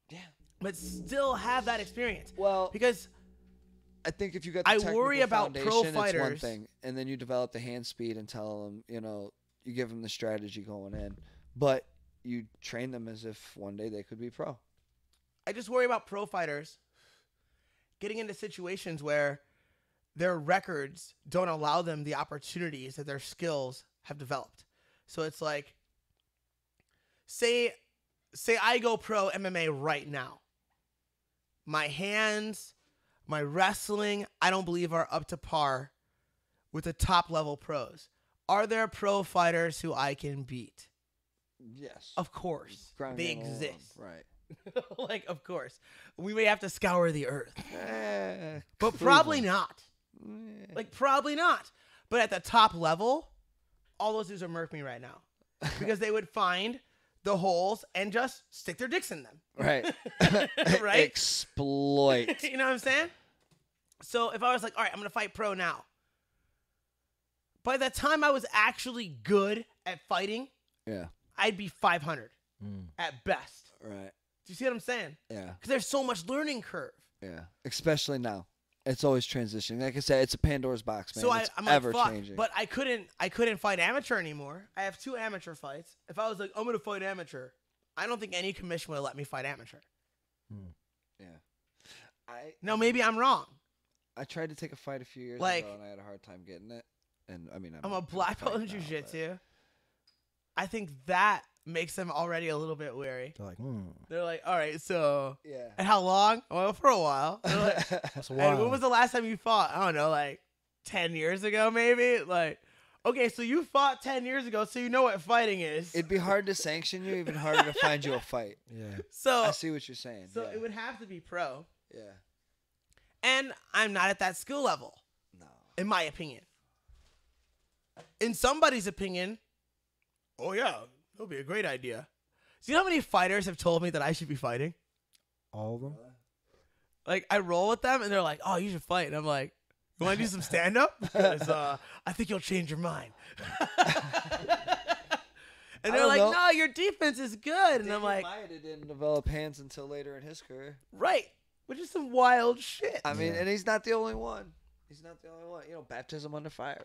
yeah.
but still have that experience.
Well,
Because
I think if you got the
I
technical
worry about pro
foundation, it's one
fighters.
thing, and then you develop the hand speed and tell them, you give them the strategy going in, but you train them as if one day they could be pro.
I just worry about pro fighters getting into situations where their records don't allow them the opportunities that their skills have developed. So it's like, say I go pro MMA right now. My hands, my wrestling, I don't believe are up to par with the top level pros. Are there pro fighters who I can beat?
Yes.
Of course.
Ground
They
game alone.
exist.
Right.
Like, of course. We may have to scour the earth. But
prove
probably
'em.
not.
Eh.
Like, probably not. But at the top level, all those dudes are murk me right now. Because they would find the holes and just stick their dicks in them.
Right.
Right?
Exploit.
You know what I'm saying? So if I was like, all right, I'm going to fight pro now. By the time I was actually good at fighting,
Yeah.
I'd be 500 at best.
Right.
Do you see what I'm saying?
Yeah.
Because there's so much learning curve.
Yeah. Especially now. It's always transitioning. Like I said, it's a Pandora's box, man.
So
It's
I'm like,
ever
fuck.
changing.
But I couldn't fight amateur anymore. I have 2 amateur fights. If I was like, I'm gonna fight amateur, I don't think any commission would let me fight amateur.
yeah.
Now maybe I'm wrong.
I tried to take a fight a few years
Like-
ago, and I had a hard time getting it. And I mean,
I'm a black belt in jiu-jitsu. I think that makes them already a little bit wary.
They're like,
They're like, all right, so
Yeah.
and how long? Well, for a while. They're like,
that's
and
wild.
when was the last time you fought? I don't know, like 10 years ago, maybe. Like, okay, so you fought 10 years ago, so you know what fighting is.
It'd be hard to sanction you, even harder to find you a fight.
Yeah.
So
I see what you're saying.
So
yeah.
it would have to be pro.
Yeah.
And I'm not at that skill level,
No.
in my opinion. In somebody's opinion, oh yeah, that would be a great idea. Do you know how many fighters have told me that I should be fighting?
All of them?
Like, I roll with them, and they're like, oh, you should fight. And I'm like, you want to do some stand-up? Because I think you'll change your mind. And they're
don't
like,
know.
no, your defense is good. And I'm
Daniel
like,
Maeda didn't develop hands until later in his career.
right. Which is some wild shit.
I mean,
Yeah.
and he's not the only one. He's not the only one. Baptism under fire,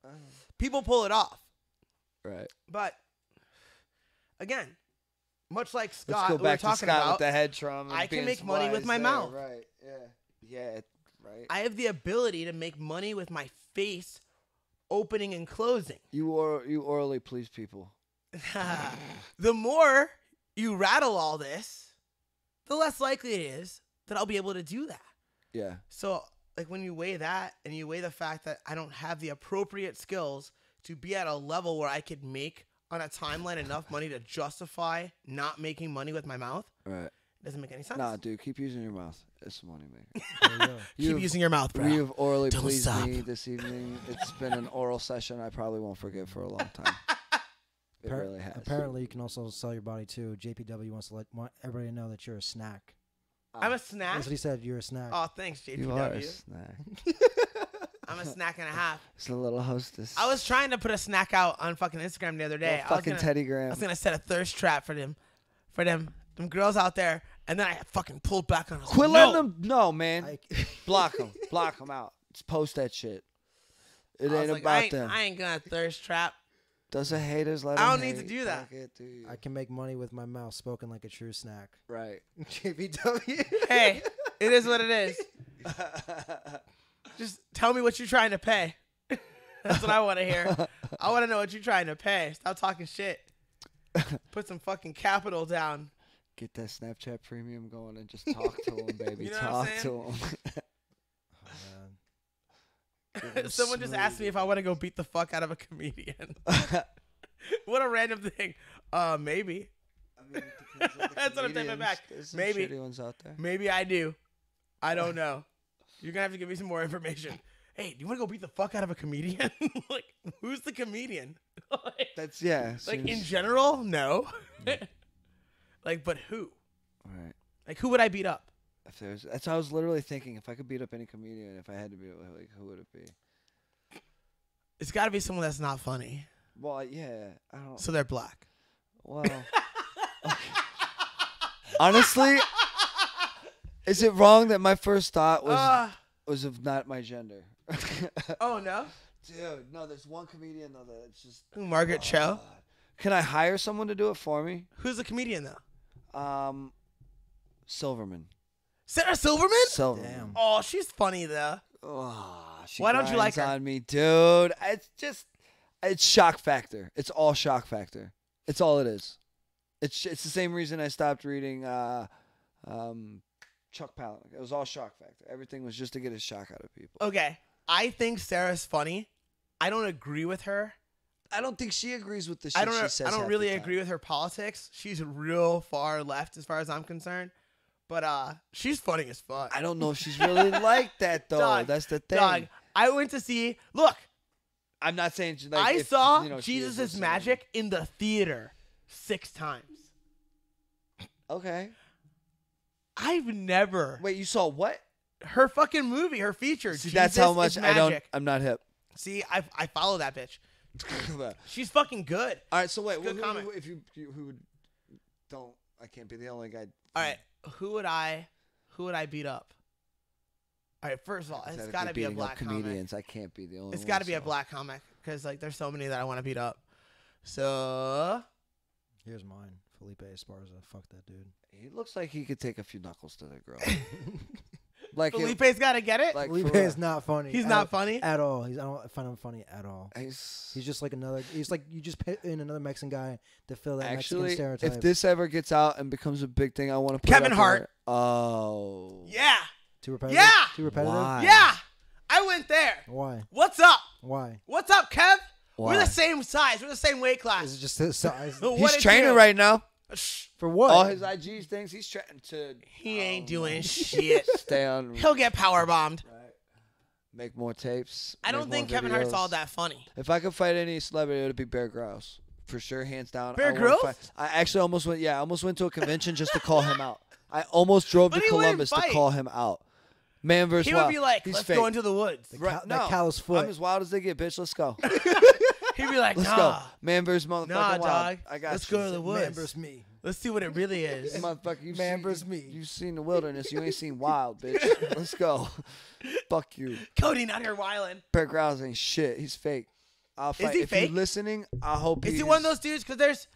right?
People pull it off.
Right.
But, again, much like
Let's
Scott,
go
we were
back to
talking
Scott
about,
with the head trauma. and
I can
being
make money with
wise
my
there,
mouth.
Right. Yeah. Yeah. Right.
I have the ability to make money with my face opening and closing.
You orally please people.
The more you rattle all this, the less likely it is that I'll be able to do that.
Yeah.
So, like, when you weigh that and you weigh the fact that I don't have the appropriate skills to be at a level where I could make on a timeline enough money to justify not making money with my mouth,
Right.
it doesn't make any sense.
Nah, dude, keep using your mouth. It's a money maker.
There you go.
Keep using your mouth, bro.
You've orally
Don't
pleased
stop.
me this evening. It's been an oral session I probably won't forget for a long time. It really has.
Apparently, you can also sell your body too. JPW wants to want everybody to know that you're a snack.
I'm a snack.
That's what he said. You're a snack.
Oh, thanks,
You are a
JPW.
snack.
I'm a snack and a half.
It's a little hostess.
I was trying to put a snack out on fucking Instagram the other day.
Little fucking Teddy
I
Graham.
was gonna set a thirst trap for them girls out there, and then I fucking pulled back on.
Quit letting them. No, man.
I,
Block them. Block them out. Just post that shit. It
I was
ain't
like,
about them.
I ain't gonna thirst trap.
Does the haters let
I
them
don't need to
hate?
do that.
Fuck it, dude.
I can make money with my mouth spoken like a true snack.
Right.
JPW.
Hey, it is what it is. Just tell me what you're trying to pay. That's what I want to hear. I want to know what you're trying to pay. Stop talking shit. Put some fucking capital down.
Get that Snapchat premium going and just talk to them, baby.
You know what I'm
Talk to them.
Oh, man.
Someone just asked me if I want to go beat the fuck out of a comedian. What a random thing. Maybe. That's what I'm taking back.
There's some
Maybe.
shitty ones out there.
Maybe I do. I don't know. You're going to have to give me some more information. Hey, do you want to go beat the fuck out of a comedian? Like, who's the comedian?
That's yeah.
Like, in
seems-
general, no. Like, but who?
Right.
Like, who would I beat up?
If there's, that's what I was literally thinking. If I could beat up any comedian, if I had to beat up, like, who would it be?
It's got to be someone that's not funny.
Well, yeah. I don't.
So they're black.
Well. Honestly, is it wrong that my first thought was of not my gender?
Oh, no?
Dude, no. There's one comedian though that it's just.
Margaret Cho?
Can I hire someone to do it for me?
Who's the comedian, though?
Silverman.
Sarah Silverman?
Silverman.
Damn.
Oh, she's funny, though.
Oh, she
Why don't you like
grinds
her?
on me, dude? It's shock factor. It's all shock factor. It's all it is. It's the same reason I stopped reading Chuck Palahniuk. It was all shock factor. Everything was just to get a shock out of people.
Okay. I think Sarah's funny. I don't agree with her.
I don't think she agrees with the shit
I
she
don't.
says.
I don't
half
really
the time.
agree with her politics. She's real far left as far as I'm concerned. But she's funny as fuck.
I don't know if she's really like that though.
Dog,
That's the thing.
Dog, I went to see. Look,
I'm not saying like,
I
if,
saw
you know, she
Jesus'
listening.
Magic in the theater 6 times.
Okay.
I've never
Wait, you saw what?
her fucking movie, her feature.
See,
Jesus
that's how
is
much I
Magic.
don't. I'm not hip.
See, I follow that bitch.
All
She's fucking good.
right. So wait,
Good
who,
comment.
if you who would don't? I can't be the only guy.
All right, who would I beat up? All right, first of all, it's got to be a
beating up
black comic.
comedians. I can't be the only.
It's
one,
got to be a
so.
black comic because like there's so many that I want to beat up. So
Here's mine. Felipe Esparza. Fuck that dude.
He looks like he could take a few knuckles to that girl. Like
Felipe's got to get it.
like
Felipe
for real.
is not funny.
He's not funny.
at all. I don't find him funny at all.
He's
He's just like another. He's like you just put in another Mexican guy to fill that
actually.
Mexican stereotype.
If this ever gets out and becomes a big thing, I want to put
Kevin
it up
Hart.
there. Oh.
Yeah,
too repetitive.
Yeah!
Too repetitive.
Why?
yeah. I went there.
Why?
What's up?
Why?
What's up, Kev?
Why?
We're the same size. We're the same weight class.
Is it just his size?
What
He's
did
training
you-
right now.
Shh,
For what?
All his IG things, he's trying to
he ain't doing shit.
stay on.
He'll get power bombed.
Make more tapes.
I don't
make
think
more
Kevin Hart's
videos.
all that funny.
If I could fight any celebrity, it would be Bear Grylls. For sure, hands down.
Bear
I wanna
Grylls?
fight- I actually almost went. Yeah, I almost went to a convention just to call him out. I almost drove
But
to
he wouldn't
Columbus to
fight.
call him out. Man versus
He
wild.
would be like,
He's
let's
fake.
go into the woods.
Right,
that
no,
callous foot.
I'm as wild as they get, bitch. Let's go.
He'd be like,
Let's
nah,
go. Man versus motherfucking
nah,
wild.
dog.
I got
Let's
you.
go to the woods.
Man versus me.
Let's see what it really is.
Motherfucker, you've
Man
seen,
versus me.
You've seen the wilderness. You ain't seen wild, bitch. Let's go. Fuck you.
Cody not here wildin'.
Bear Grylls ain't shit. He's fake. I'll fight.
he
if
fake?
you're listening, I hope
Is
he
he one of those dudes? Because there's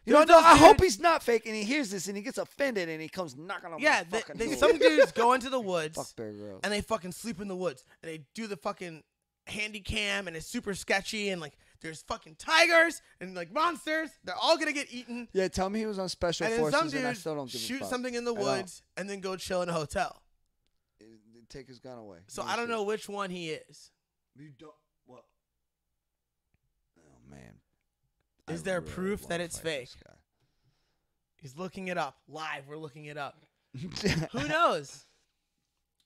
You know,
there's
no, I
those
hope
dudes-
he's not fake, and he hears this, and he gets offended, and he comes knocking on
Yeah,
my fucking door.
some dudes go into the woods
Fuck Bear Grylls.
and they fucking sleep in the woods and they do the fucking handy cam and it's super sketchy and like there's fucking tigers and like monsters. They're all gonna get eaten.
Yeah, tell me he was on Special
And then some
Forces, and I
dude
still don't give a
shoot
fuck.
something in the
I don't.
woods and then go chill in a hotel.
Take his gun away.
So
No
I don't
shit.
know which one he is.
You don't. What? Oh man.
Is
I
there
really
proof that
wanna
it's
fight
fake?
this guy.
He's looking it up live. We're looking it up. Who knows?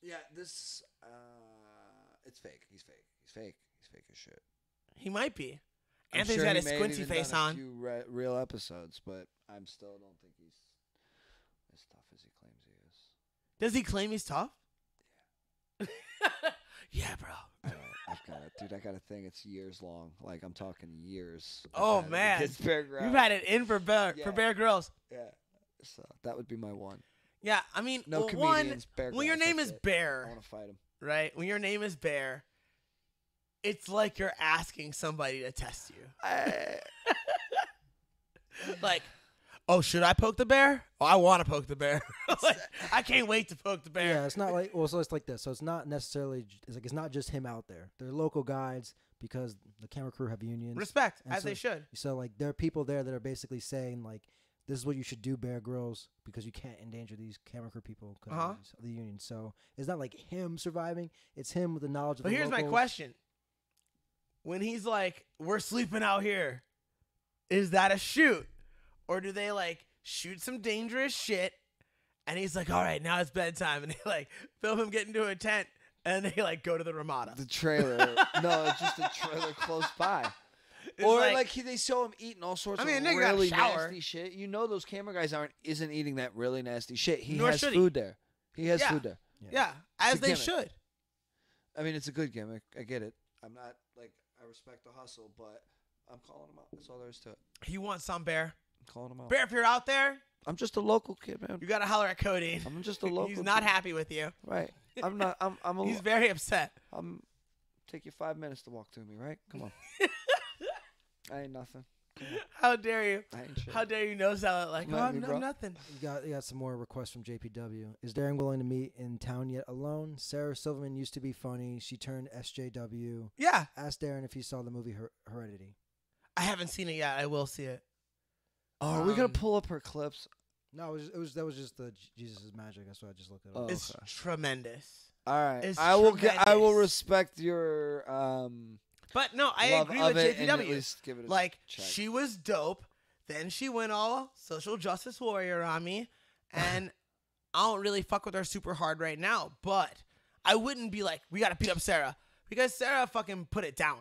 Yeah, this. It's fake. He's fake. He's fake. He's fake as shit.
He might be.
I'm
Anthony's
sure
got
he
his
may have
squinty
even
face
done a
on.
few real episodes, but I'm still don't think he's as tough as he claims he is.
Does he claim he's tough? Yeah, bro.
I got a thing. It's years long. Like I'm talking years.
Oh,
I've had it
man.
against Bear Grylls.
You've had it in for Bear Grylls.
Yeah. So that would be my one.
Yeah, I mean,
No
well,
comedians. Bear
when your
Grylls,
name
that's
is
it. I
Bear,
want to fight him.
right? When your name is Bear, it's like you're asking somebody to test you. Like, oh, should I poke the bear? Oh, I want to poke the bear. Like, I can't wait to poke the bear.
Yeah, it's not like so it's like this. So it's not necessarily it's not just him out there. They're local guides because the camera crew have unions.
Respect,
And
as
so-
they should.
So like there are people there that are basically saying like this is what you should do, Bear Grylls, because you can't endanger these camera crew people because
Uh-huh.
of the union. So it's not like him surviving. It's him with the knowledge of
But
the
here's my
locals.
question. When he's like, we're sleeping out here, is that a shoot? Or do they like shoot some dangerous shit and he's like, all right, now it's bedtime. And they like film him get into a tent and they like go to the Ramada.
The trailer. No, it's just a trailer close by.
It's
Or like they show him eating all sorts
I mean,
of
a nigga gotta
really
shower.
nasty shit. You know those camera guys isn't eating that really nasty shit. He
Nor
has
should he.
food there. He has
Yeah.
food there.
yeah, as
It's a
they
gimmick.
should.
I mean, it's a good gimmick. I get it. I'm not like I respect the hustle, but I'm calling him out. That's all there is to it.
You want some Bear?
I'm calling him out.
Bear, if you're out there,
I'm just a local kid, man.
you gotta holler at Cody.
I'm just a local.
He's not
kid.
happy with you.
Right. I'm not. I'm a.
He's very upset.
I'm. Take you 5 minutes to walk through me, right? Come on. I ain't nothing.
How dare you?
I ain't shit.
How dare you no sell it like,
Let
oh,
me,
no,
bro.
nothing.
You got some more requests from JPW. Is Darren willing to meet in town yet alone? Sarah Silverman used to be funny. She turned SJW.
Yeah,
Asked Darren if he saw the movie Heredity.
I haven't seen it yet. I will see it.
Oh, are we gonna
Um,
pull up her clips?
No, that was just the Jesus' Magic. That's why I just looked it up.
Oh.
It's
Okay.
tremendous.
All right.
It's
I will
tremendous.
respect your
But no, I
love
agree
of
with
it and at
JPW.
least give it a
Like,
check.
she was dope. Then she went all social justice warrior on me. And I don't really fuck with her super hard right now. But I wouldn't be like, we got to beat up Sarah. Because Sarah fucking put it down.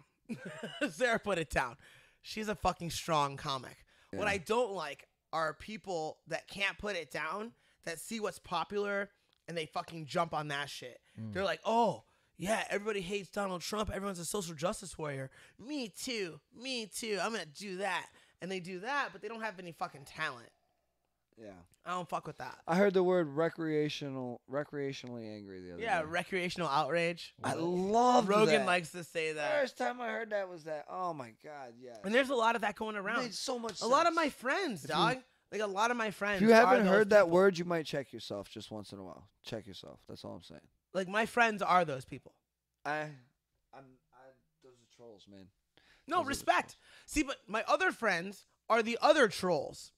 Sarah put it down. She's a fucking strong comic. What
Yeah.
I don't like are people that can't put it down, that see what's popular, and they fucking jump on that shit. They're like, oh, yeah, everybody hates Donald Trump. Everyone's a social justice warrior. Me too. Me too. I'm going to do that. And they do that, but they don't have any fucking talent.
Yeah.
I don't fuck with that.
I heard the word recreationally angry the other
Yeah,
day.
recreational outrage.
I love
Rogan
that.
likes to say that.
First time I heard that was that. Oh my god, yeah.
And there's a lot of that going
It
around.
made so much
A lot of
sense.
my friends, dog. Like a lot of my friends.
If you haven't
are those
heard that
people.
word, you might check yourself just once in a while. Check yourself. That's all I'm saying.
Like my friends are those people.
I those are trolls, man.
No,
Those are the
respect. See, but my other friends are the other trolls.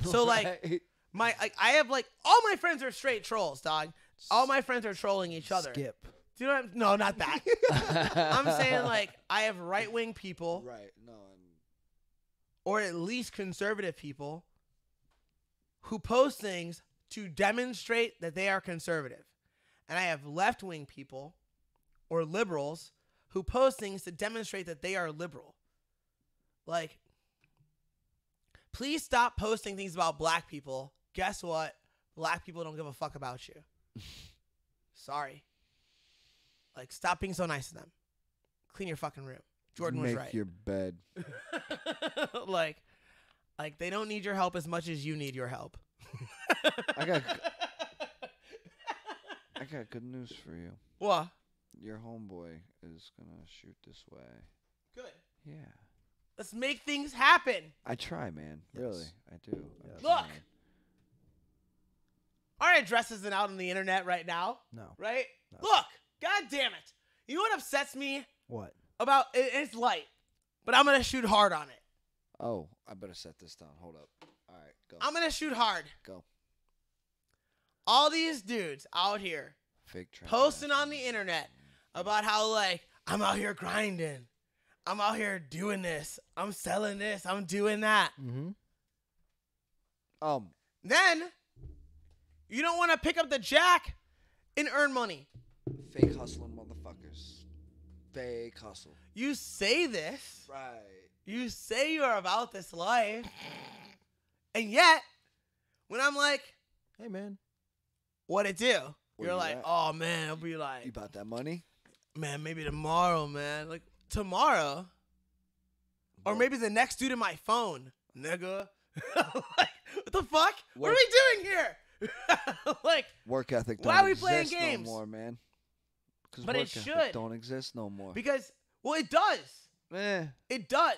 So like I have like all my friends are straight trolls, dog. All my friends are trolling each other.
Skip.
Do you know what no, not that. I'm saying like I have right-wing people
right? No, and
or at least conservative people who post things to demonstrate that they are conservative. And I have left-wing people or liberals who post things to demonstrate that they are liberal. Like, please stop posting things about black people. Guess what? Black people don't give a fuck about you. Sorry. Like, stop being so nice to them. Clean your fucking room. Jordan was
make
right.
your bed.
like they don't need your help as much as you need your help.
I got good news for you.
What?
Your homeboy is gonna shoot this way.
Good.
Yeah.
Let's make things happen.
I try, man.
Yes.
Really, I do.
Yes.
I'm
Look.
trying.
Our address isn't out on the internet right now,
No.
right?
No.
Look, god damn it. You know what upsets me
What?
About it's light, but I'm gonna shoot hard on it.
Oh, I better set this down. Hold up. All right, go.
I'm gonna shoot hard.
Go.
All these dudes out here
Fake trap.
posting on the internet about how like I'm out here grinding, I'm out here doing this, I'm selling this, I'm doing that.
Mm-hmm.
Then you don't want to pick up the jack and earn money.
Fake hustling motherfuckers. Fake hustle.
You say this.
Right.
You say you're about this life. And yet, when I'm like,
Hey, man.
what it do?
Where
You're
you
like,
at?
oh, man. I'll be
You
like,
about that money?
man, maybe tomorrow, man. Like, tomorrow? Or maybe the next dude in my phone, nigga. Like, what the fuck? What are we doing here? Like,
Work ethic don't
why are we playing
exist
games?
no more, man. 'Cause
But
work
it
ethic
should.
don't exist no more.
because, well, it does. It does.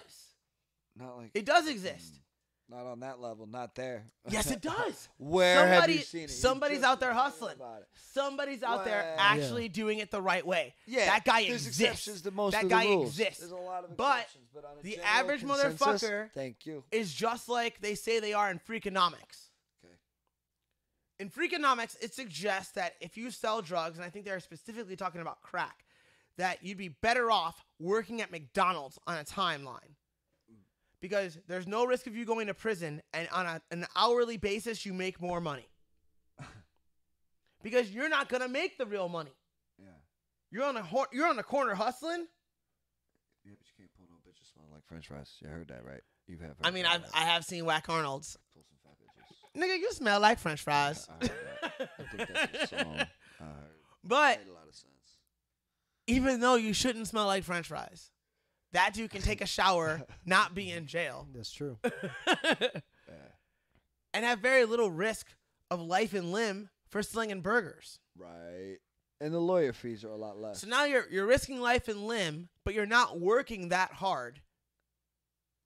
Not like
It does exist.
Not on that level. Not there.
Yes, it does.
Where have you seen it? You
Somebody's
just
out there
told me
hustling.
about it.
Somebody's out there
Well,
actually doing it the right way.
Yeah,
that guy
there's
exists.
exceptions to most
That
of the
guy
rules.
exists.
There's a lot of
But
exceptions, but on a
the
general
average
consensus,
motherfucker
Thank you.
is just like they say they are in Freakonomics.
Okay.
In Freakonomics, it suggests that if you sell drugs, and I think they're specifically talking about crack, that you'd be better off working at McDonald's on a timeline. Because there's no risk of you going to prison, and on an hourly basis, you make more money. Because you're not gonna make the real money.
Yeah.
You're on the corner hustling.
Yeah, but you can't pull no bitches smelling like French fries. You heard that, right? You have.
I mean, I have seen Whack Arnold's.
Pull some fat bitches.
Nigga, you smell like French fries.
I heard that. I think that's a song. I heard.
But
Made a lot of sense.
even though you shouldn't smell like French fries, that dude can take a shower, not be in jail,
That's true.
Yeah.
and have very little risk of life and limb for slinging burgers.
Right. And the lawyer fees are a lot less.
So now you're risking life and limb, but you're not working that hard.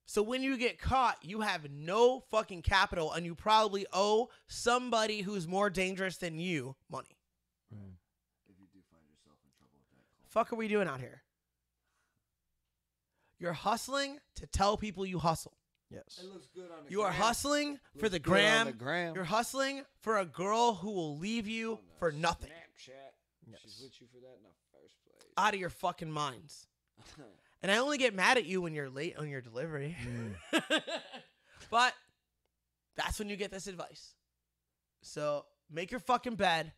So when you get caught, you have no fucking capital, and you probably owe somebody who's more dangerous than you money.
If you do find yourself in trouble with that.
Fuck are we doing out here? You're hustling to tell people you hustle.
Yes.
It looks good on the
You are
gram.
hustling for
Looks
the
good on the
gram.
gram.
You're hustling for a girl who will leave you
On the
for nothing.
Snapchat.
Yes.
She's with you for that in the first place.
Out of your fucking minds. And I only get mad at you when you're late on your delivery. But that's when you get this advice. So make your fucking bed.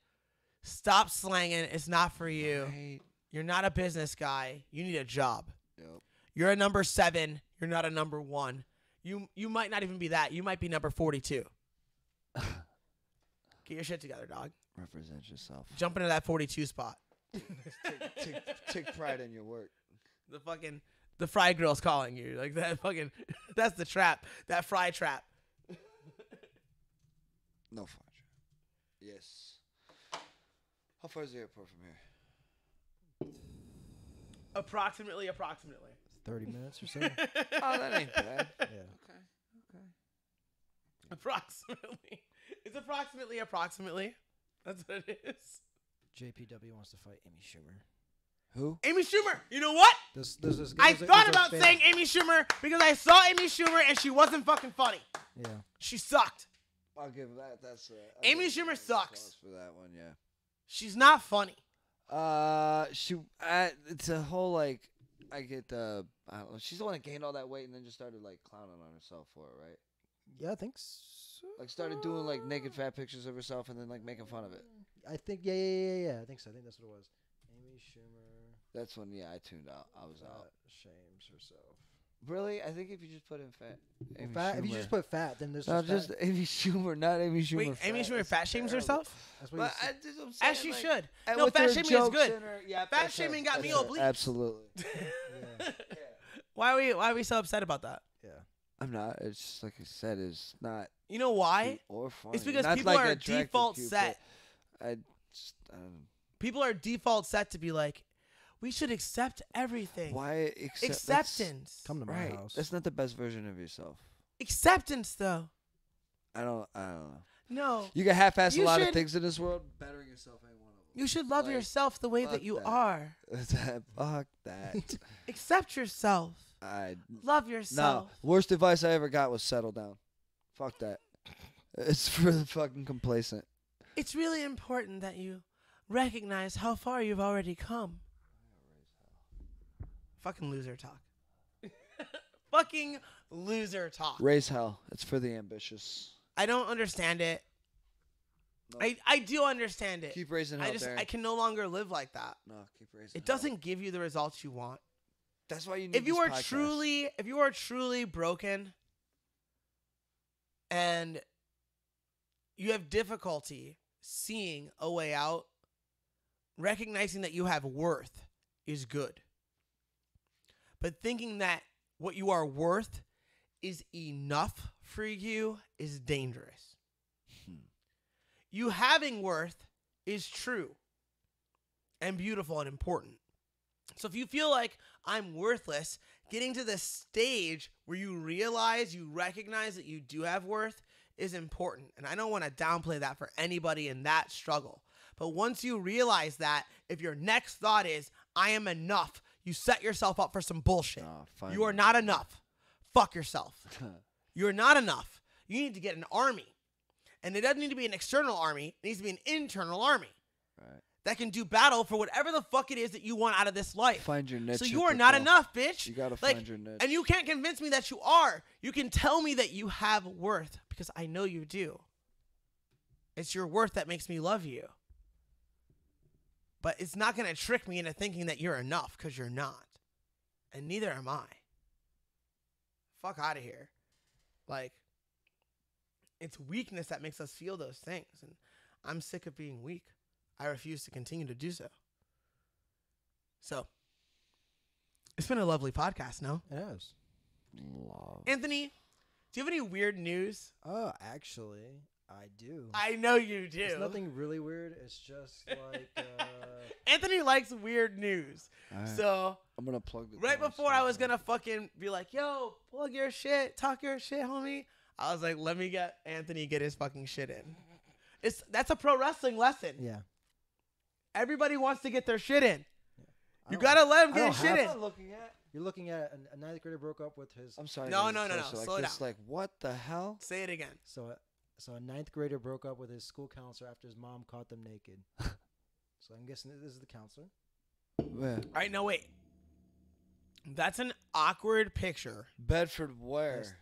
Stop slanging. It's not for you.
Right.
You're not a business guy. You need a job.
Yep.
You're a number 7. You're not a number 1. You might not even be that. You might be number 42. Get your shit together, dog.
Represent yourself.
Jump into that 42 spot.
Take pride in your work.
The fry girl's calling you. Like that fucking, that's the trap. That fry trap.
No fun. Yes. How far is the airport from here?
Approximately.
30 minutes or so.
Oh, that ain't bad.
Yeah.
Okay.
Approximately. It's approximately. That's what it is.
JPW wants to fight Amy Schumer.
Who?
Amy Schumer. You know what? I thought about saying Amy Schumer because I saw Amy Schumer and she wasn't fucking funny.
Yeah.
She sucked.
I'll give that. That's
Amy Schumer sucks.
For that one, yeah.
She's not funny.
It's a whole like. I get the. I don't know. She's the one that gained all that weight and then just started like clowning on herself for it, right?
Yeah, I think so.
Like started doing like naked fat pictures of herself and then like making fun of it.
I think, yeah. I think so. I think that's what it was. Amy Schumer.
That's when, I tuned out. I was out.
Shames herself.
Really? I think if you just put in fat. Amy
Fat, if you
Schumer-
just put fat, then there's
No,
just
just
fat.
Amy Schumer, not Amy Schumer.
Wait, Amy Schumer fat shames herself?
That's what
But
you
I,
said.
I'm saying,
As she
like,
should.
and
No,
with
fat
her
shaming is
jokes
good.
and her- yeah,
Fat
that's her.
shaming got
That's
me
her.
oblique.
Absolutely.
Yeah.
Why are we so upset about that?
Yeah.
I'm not. It's just like I said. It's not.
You know why?
cute or funny.
It's because
Not
people
like
are
attractive
default
cute,
set.
but I
People are default set to be like, we should accept everything.
why
Acceptance.
Come to my
Right.
house.
That's not the best version of yourself.
Acceptance, though.
I don't know.
No.
You can half-ass a
You
lot of
should-
things in this world. Bettering yourself ain't one of them.
You should love
Like,
yourself the way that
fuck
you
that.
are.
Fuck that.
Accept yourself.
I
Love
no.
yourself.
Worst advice I ever got was settle down. Fuck that. It's for the fucking complacent.
It's really important that you recognize how far you've already come. Fucking loser talk. Fucking loser talk.
Raise hell. It's for the ambitious.
I don't understand it.
No.
I do understand it.
Keep raising hell, Darren.
I can no longer live like that.
No, keep raising
It
hell.
doesn't give you the results you want.
That's why you need
If you
this
are
podcast.
truly broken and you have difficulty seeing a way out, recognizing that you have worth is good. But thinking that what you are worth is enough for you is dangerous. You having worth is true and beautiful and important. So if you feel like I'm worthless, getting to the stage where you recognize that you do have worth is important. And I don't want to downplay that for anybody in that struggle. But once you realize that, if your next thought is, I am enough, you set yourself up for some bullshit. You are not enough. Fuck yourself. You're not enough. You need to get an army. And it doesn't need to be an external army. It needs to be an internal army.
Right.
That can do battle for whatever the fuck it is that you want out of this life.
Find your niche.
So you are not enough, bitch.
You gotta
Like,
find your niche.
and you can't convince me that you are. You can tell me that you have worth because I know you do. It's your worth that makes me love you. But it's not going to trick me into thinking that you're enough because you're not. And neither am I. Fuck out of here. Like, it's weakness that makes us feel those things. And I'm sick of being weak. I refuse to continue to do so. So, it's been a lovely podcast, no?
It is.
Love.
Anthony, do you have any weird news?
Oh, actually, I do.
I know you do.
It's nothing really weird. It's just like
Anthony likes weird news.
All right.
So,
I'm gonna plug the
right
door
before
so
I was
don't-
going to fucking be like, yo, plug your shit, talk your shit, homie. I was like, let me get Anthony get his fucking shit in. That's a pro wrestling lesson.
yeah.
Everybody wants to get their shit in.
I
You
don't-
got to let him
I
get
don't
his shit
have
in.
to.
I'm looking at.
You're looking at a ninth grader broke up with his.
I'm sorry.
No,
to
no, no, no.
closer,
Slow
like this,
down.
Like what the hell?
Say it again.
So a ninth grader broke up with his school counselor after his mom caught them naked. So I'm guessing that this is the counselor.
Where?
All right, no, wait. That's an awkward picture.
Bedford, where?
Yes.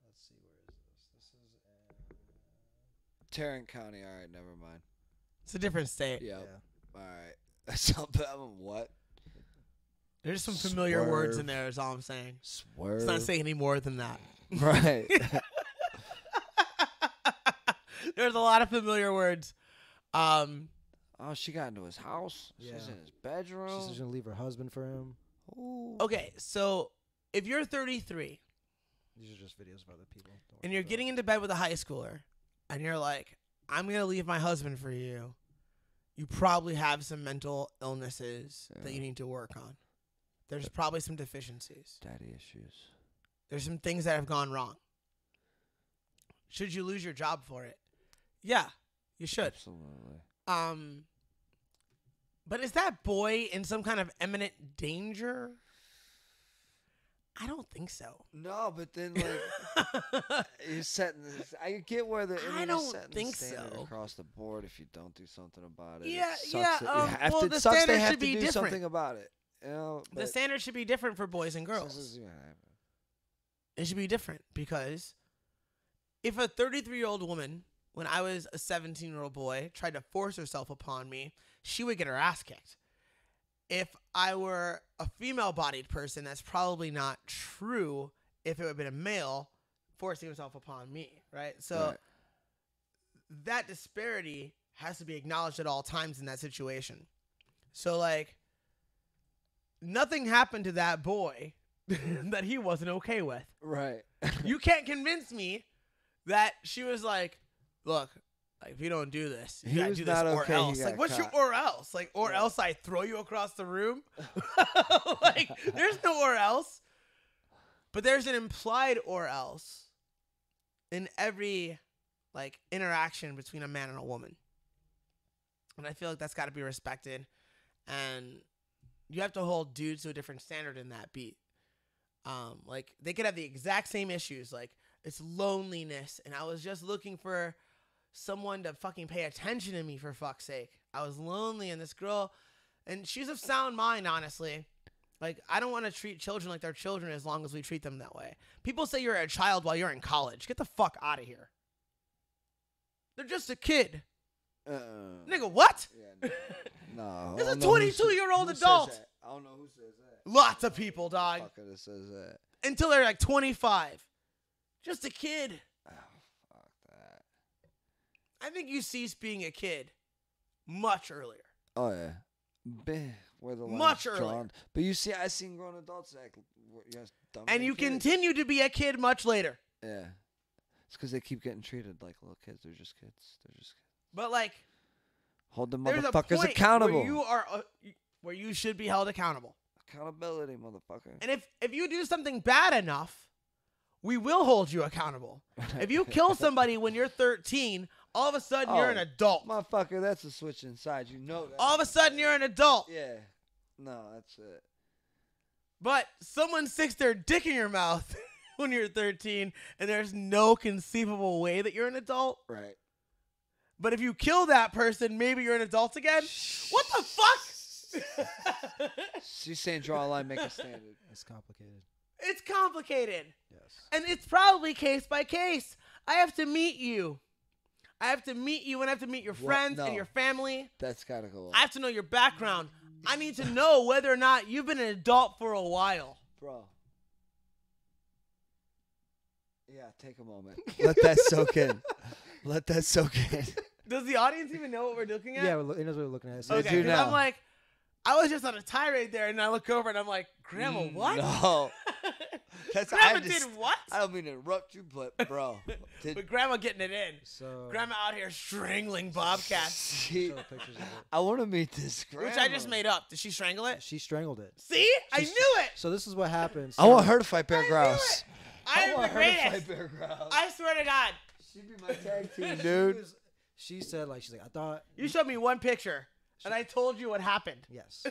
Let's see, where is this? This is
Tarrant County. All right, never mind.
It's a different state.
Yep.
yeah.
All right. Something. What?
There's some familiar words in
Swerve.
there, is all I'm saying.
Swerve.
It's not saying any more than that.
Right.
There's a lot of familiar words.
Oh, she got into his house.
Yeah.
She's in his
She
bedroom.
says she's gonna leave her husband for him.
Ooh.
Okay, so if you're 33
These are just videos of other people. Don't
and
worry
you're
about
getting
it.
into bed with a high schooler and you're like, I'm going to leave my husband for you, you probably have some mental illnesses that you need to work on. There's probably some deficiencies.
Daddy issues.
There's some things that have gone wrong. Should you lose your job for it? Yeah, you should.
Absolutely.
But is that boy in some kind of imminent danger? I don't think so.
No, but then like you're setting this. I get where the
I
I
don't
setting
think
the standard
so.
across the board if you don't do something about it.
Yeah,
it sucks
yeah,
that you have
well,
to,
the
it sucks
standard
they have
should
to
be
do
different.
something about it. You know,
The
but
standard should be different for boys and girls.
this is gonna happen.
It should be different because if a 33-year-old woman, when I was a 17-year-old boy, tried to force herself upon me, she would get her ass kicked. If I were a female-bodied person, that's probably not true if it would have been a male forcing himself upon me, right? So
Right.
that disparity has to be acknowledged at all times in that situation. So, like, nothing happened to that boy that he wasn't okay with.
Right.
You can't convince me that she was like, look, like, if you don't do this, you
He
gotta
was
do this
not
or
okay, he
else.
got
Like, what's
caught.
your or else? Like, or
Yeah.
else I throw you across the room? Like, there's no or else. But there's an implied or else in every, like, interaction between a man and a woman. And I feel like that's got to be respected. And you have to hold dudes to a different standard in that beat. Like, they could have the exact same issues. Like, it's loneliness. And I was just looking for someone to fucking pay attention to me, for fuck's sake. I was lonely, and this girl, and she's of sound mind, honestly. Like, I don't want to treat children like they're children as long as we treat them that way. People say you're a child while you're in college. Get the fuck out of here. They're just a kid. Nigga, what?
Yeah, no.
This is a 22-year-old adult.
I don't know who says that.
Lots of people, dog.
Fucker that says that.
Until they're like 25. Just a kid.
Oh, fuck that.
I think you cease being a kid much earlier.
Oh yeah. Where the
Much
line's
earlier.
drawn. But you see, I seen grown adults act dumb.
And you
kids.
continue to be a kid much later.
Yeah. It's because they keep getting treated like little kids. They're just kids. They're just kids.
But like,
Hold the
there's a
motherfuckers
point
accountable.
where you are, where you should be held accountable.
Accountability, motherfucker.
And if you do something bad enough, we will hold you accountable. If you kill somebody when you're 13, all of a sudden you're an adult.
Motherfucker, that's a switch inside. You know that.
All of a sudden you're an adult.
Yeah. No, that's it.
But someone sticks their dick in your mouth when you're 13, and there's no conceivable way that you're an adult.
Right.
But if you kill that person, maybe you're an adult again. What the fuck?
She's saying draw a line, make a standard.
It's complicated.
It's complicated.
Yes.
And it's probably case by case. I have to meet you. I have to meet you, and I have to meet your friends
No.
and your family.
That's gotta go on.
I have to know your background. I need to know whether or not you've been an adult for a while.
Bro. Yeah, take a moment. Let that soak in. Let that soak in.
Does the audience even know what we're looking at?
Yeah, it knows what we're looking at. So
They
Okay,
do
'cause
now.
I'm like, I was just on a tirade there, and I look over, and I'm like, Grandma, what?
No. That's
Grandma
I just,
did what?
I don't mean to interrupt you, but bro.
But Grandma getting it in.
So
Grandma out here strangling bobcats,
She,
show pictures of it.
I want to meet this grandma.
which I just made up. Did she strangle it?
She strangled it.
See? I knew it.
So this is what happens.
I want her to fight Bear
I knew
Grouse.
it. I am the greatest.
Bear Grouse.
I swear to God.
She'd be my tag team,
She
dude.
was- She said, like, she's like, I thought,
You showed me one picture, and I told you what happened.
yes.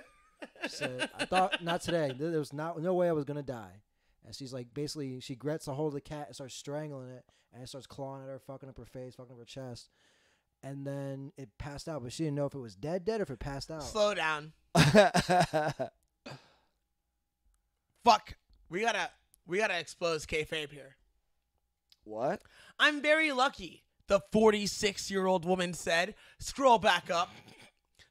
She said, I thought, not today. There was no way I was going to die. And she's like, basically, she grabs a hold of the cat and starts strangling it, and it starts clawing at her, fucking up her face, fucking up her chest. And then it passed out, but she didn't know if it was dead, or if it passed out.
Slow down. Fuck. We gotta expose kayfabe here.
What?
I'm very lucky, the 46-year-old woman said. Scroll back up.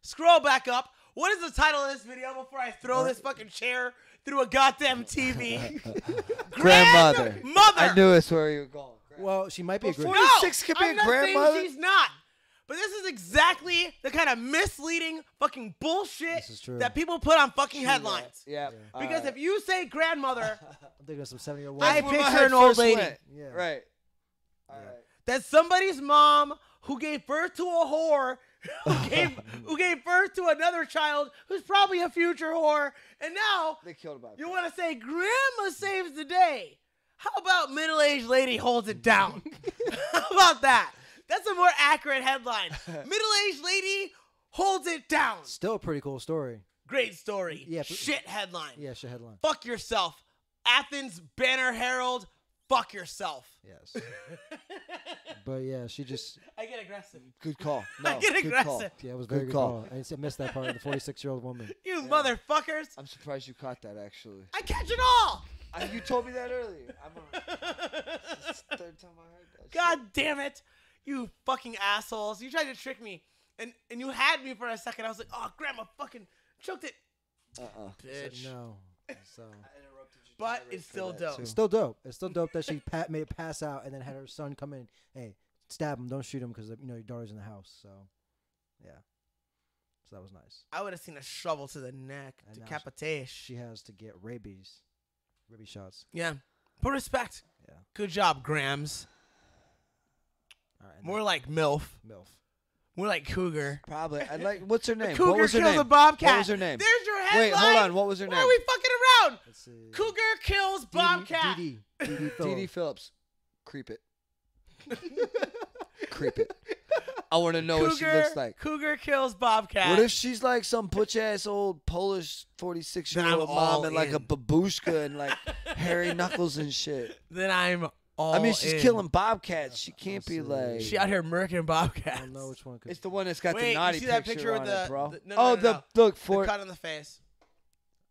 Scroll back up. What is the title of this video before I throw this fucking chair through a goddamn TV?
Grandmother.
Mother.
I knew it's where you were going.
Well, she might be a
Before
great.
you-
No,
46 could be
I'm
a
not saying
grandmother?
she's not. But this is exactly the kind of misleading fucking bullshit
This is true.
that people put on fucking headlines.
Yeah.
Because if you say grandmother,
I'm thinking of some 7-year-old
I
woman.
picture an old lady.
Yeah.
Right.
Yeah.
All right.
That's somebody's mom who gave birth to a whore, who gave birth to another child who's probably a future whore, and now
They killed about
you want to say grandma saves the day. How about middle-aged lady holds it down? How about that? That's a more accurate headline. Middle-aged lady holds it down.
Still a pretty cool story.
Great story.
Yeah, but-
Shit headline.
Yeah, shit headline.
Fuck yourself. Athens Banner Herald. Fuck yourself.
Yes. But yeah, she just,
I get aggressive.
Good call. No,
I get
good call.
aggressive.
yeah, it was a very
Good
good
call.
call. I missed that part, the 46-year-old woman.
You motherfuckers.
I'm surprised you caught that, actually.
I catch it all.
You told me that earlier. It's the third time I heard that.
God damn it. You fucking assholes. You tried to trick me. And you had me for a second. I was like, oh, grandma fucking choked it.
Uh-uh.
Bitch.
No. So
But it's still dope.
it's still dope. It's still dope that she made it pass out and then had her son come in. Hey, stab him. Don't shoot him because your daughter's in the house. So, yeah. So that was nice.
I would have seen a shovel to the neck.
And now
Decapitation.
She has to get rabies shots.
Yeah. But respect.
Yeah.
Good job, Grams.
All right. and
More like MILF.
then MILF.
More like Cougar.
Probably. I'd like. What's her name?
Cougar
What was her
kills
name?
a bobcat.
What was her name?
There's your headline.
Wait, hold on. What was her
Why
name?
are we fucking around?
Let's see.
Cougar kills bobcat.
DD
D.D. Phillips. Creep it. Creep it. I want to know what she looks like.
Cougar kills Bobcat.
What if she's like some butch ass old Polish 46-year-old
I'm
mom
all
and like a
in.
babushka and like hairy knuckles and shit?
Then I'm all
I mean, she's
in.
killing bobcats. She can't be
I'll see.
like.
She out here murking
I
Bobcats.
don't know which one. Could
It's the one that's got
Wait,
the
you
naughty
see that
picture
picture with
on
the-
it, bro.
the- no,
oh,
no,
the
no.
look
The
for.
cut on the face.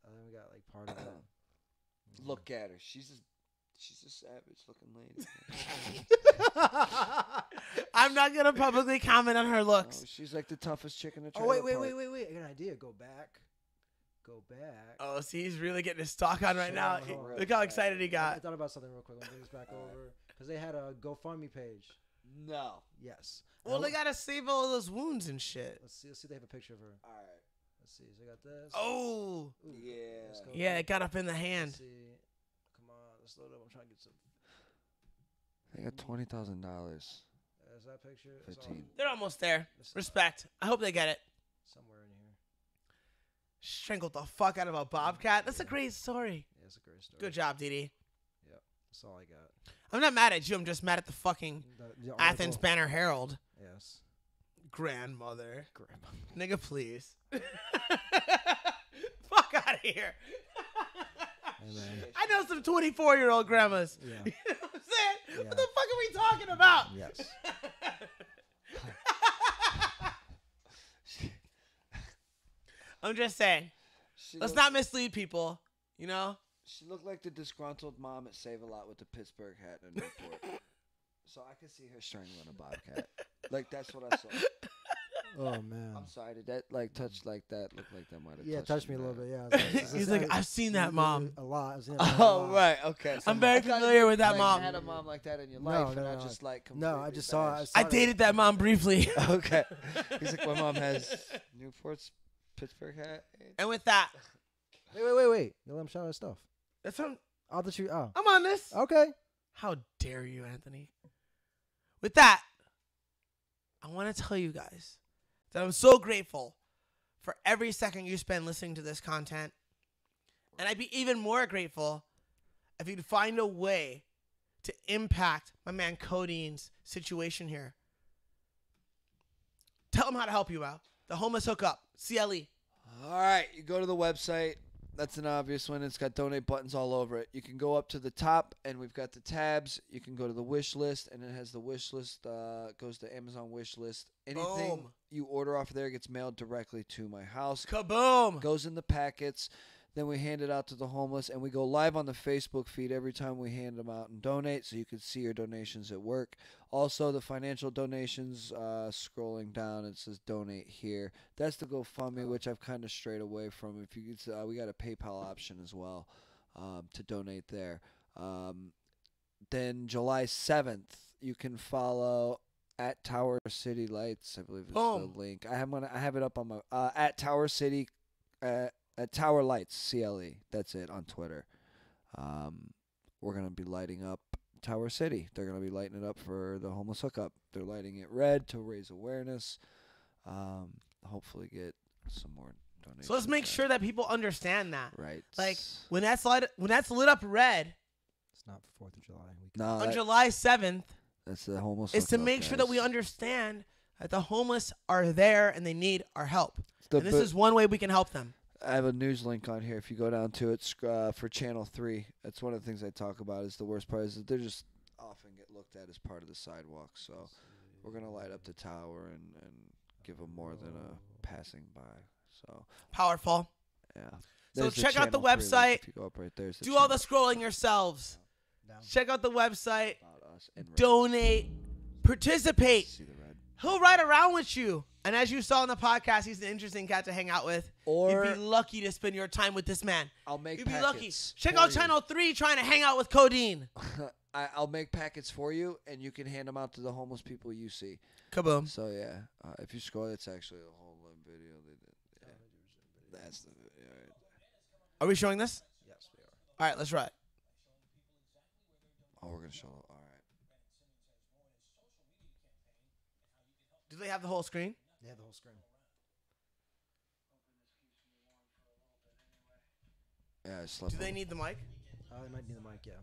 I think we got like part of that.
Look at her. She's a savage looking lady.
I'm not gonna publicly comment on her
Oh,
looks.
she's like the toughest chick in the
Oh
trailer
wait!
park.
I got an idea. Go back. Go back.
Oh, see, he's really getting his stock on right now.
Hold on.
Look how excited he
I
got.
thought about something real quick. Let me bring this back over because they had a GoFundMe page.
No.
Yes.
Well, they gotta save all of those wounds and shit.
Let's see. If they have a picture of her.
All right.
Let's see. So they got this.
Oh,
Ooh,
Yeah.
let's go
yeah,
back.
it got up in the
Let's
hand.
see. Come on. Let's load up. I'm trying to get some.
They got $20,000.
There's that picture. It's all-
15.
They're almost there.
it's
Respect. I hope they get it.
somewhere in here.
Strangled the fuck out of a bobcat. That's a great story.
Yeah, it's a great story.
Good job, Didi.
That's all I got.
I'm not mad at you. I'm just mad at the fucking
The
Athens
article-
Banner Herald.
Yes.
Grandmother.
Grandma.
Nigga, please. Fuck out of here.
Hey, man.
I know some 24-year-old grandmas.
Yeah.
You know what I'm saying?
Yeah.
What the fuck are we talking about?
Yes.
I'm just saying. Let's not mislead people. You know?
She looked like the disgruntled mom at Save a Lot with the Pittsburgh hat in Newport. So I could see her strangling a bobcat. Like that's what I saw.
Oh man.
I'm sorry. Did that like touch like that? Look like that might have.
Yeah, touched me a little bit. Yeah.
He's like, I've seen that mom.
A lot. I've seen that mom a
Oh
lot.
right, okay.
I'm very familiar with that
like,
mom.
Had a mom like that in your
No,
life,
no,
and I
no.
just like
No, I
completely
just saw.
bashed.
I dated that mom briefly.
Okay. He's like, my mom has Newport's Pittsburgh hat.
And with that,
Wait. You let him shout out his stuff.
that's what
Oh, that you. Oh.
I'm on this.
Okay.
How dare you, Anthony? With that, I want to tell you guys that I'm so grateful for every second you spend listening to this content. And I'd be even more grateful if you'd find a way to impact my man Codine's situation here. Tell him how to help you out. The Homeless Hookup, CLE.
All right, you go to the website. That's an obvious one. It's got donate buttons all over it. You can go up to the top, and we've got the tabs. You can go to the wish list, and it has the wish list. Goes to Amazon wish list. Anything
Boom.
you order off of there gets mailed directly to my house.
Kaboom.
Goes in the packets. Then we hand it out to the homeless, and we go live on the Facebook feed every time we hand them out and donate, so you can see your donations at work. Also, the financial donations, scrolling down, it says donate here. That's the GoFundMe, which I've kind of strayed away from. If you could, we got a PayPal option as well to donate there. Then July 7th, you can follow at Tower City Lights. I believe is
Boom.
the link. I have it up on my at Tower City. At Tower Lights CLE. That's it on Twitter. We're gonna be lighting up Tower City. They're gonna be lighting it up for the homeless hookup. They're lighting it red to raise awareness. Hopefully get some more donations.
So let's make
there.
sure that people understand that.
Right.
Like when that's lit up red
It's not 4th of July weekend.
no,
on
that-
July 7th,
that's the homeless.
is to
hookup,
make sure that
guys.
we understand that the homeless are there and they need our help.
The
And this
bu-
is one way we can help them.
I have a news link on here. If you go down to it for Channel 3, that's one of the things I talk about. Is the worst part is that they're just often get looked at as part of the sidewalk. So we're gonna light up the tower and give them more than a passing by. So
Powerful.
yeah.
So
There's
check out the
Channel 3 link.
website.
If you go up right there,
Do all the scrolling yourselves.
Down.
Check out the website.
about us in red.
Donate. Participate.
See the red.
He'll ride around with you. And as you saw in the podcast, he's an interesting cat to hang out with.
Or
You'd be lucky to spend your time with this man.
I'll make
You'd be
packets.
lucky. Check
for
out
you.
Channel 3 trying to hang out with Codeine.
I'll make packets for you, and you can hand them out to the homeless people you see.
Kaboom.
So yeah, if you scroll, it's actually a whole video they did. Yeah. That's the video. Right.
Are we showing this?
Yes, we are.
All right, let's ride.
Oh, we're gonna show. All right.
Do they have the whole screen?
They have the whole screen.
Yeah, I slept.
Do they
on-
need the mic?
They might need the mic, yeah.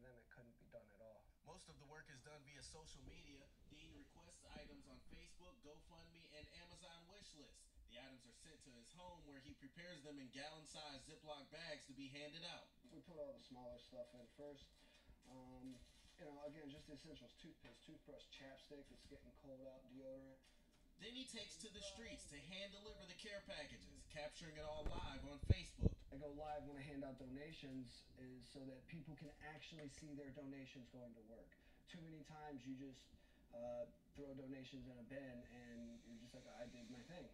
them, it couldn't be done at all.
Most of the work is done via social media. Dean requests items on Facebook, GoFundMe, and Amazon wishlist. The items are sent to his home where he prepares them in gallon-sized Ziploc bags to be handed out.
We put all the smaller stuff in first. Again, just the essentials: toothpaste, toothbrush, chapstick. It's getting cold out, deodorant.
Then he takes to the streets to hand deliver the care packages, capturing it all live on Facebook.
I go live when I hand out donations is so that people can actually see their donations going to work. Too many times you just throw donations in a bin and you're just like, I did my thing.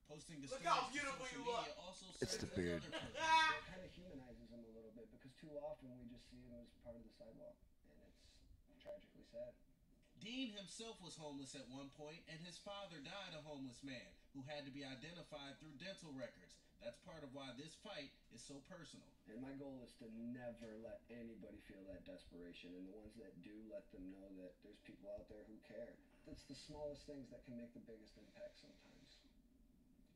Posting the
Look
stories
how
to
beautiful
social
you look.
media also
It's
serves
the beard.
another purpose.
It kind of humanizes them a little bit because too often we just see them as part of the sidewalk, and it's tragically sad.
Dean himself was homeless at one point, and his father died a homeless man who had to be identified through dental records. That's part of why this fight is so personal.
And my goal is to never let anybody feel that desperation, and the ones that do, let them know that there's people out there who care. It's the smallest things that can make the biggest impact sometimes.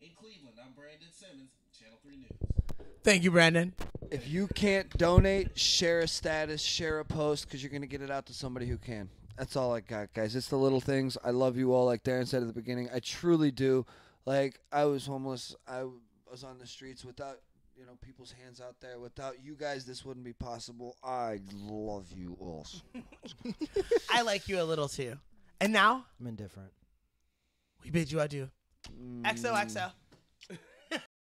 In Cleveland, I'm Brandon Simmons, Channel 3 News.
Thank you, Brandon.
If you can't donate, share a status, share a post, because you're going to get it out to somebody who can. That's all I got, guys. It's the little things. I love you all, like Darren said at the beginning. I truly do. Like, I was homeless. I was on the streets without, people's hands out there. Without you guys, this wouldn't be possible. I love you all.
I like you a little too. And now
I'm indifferent.
we bid you adieu. XOXO.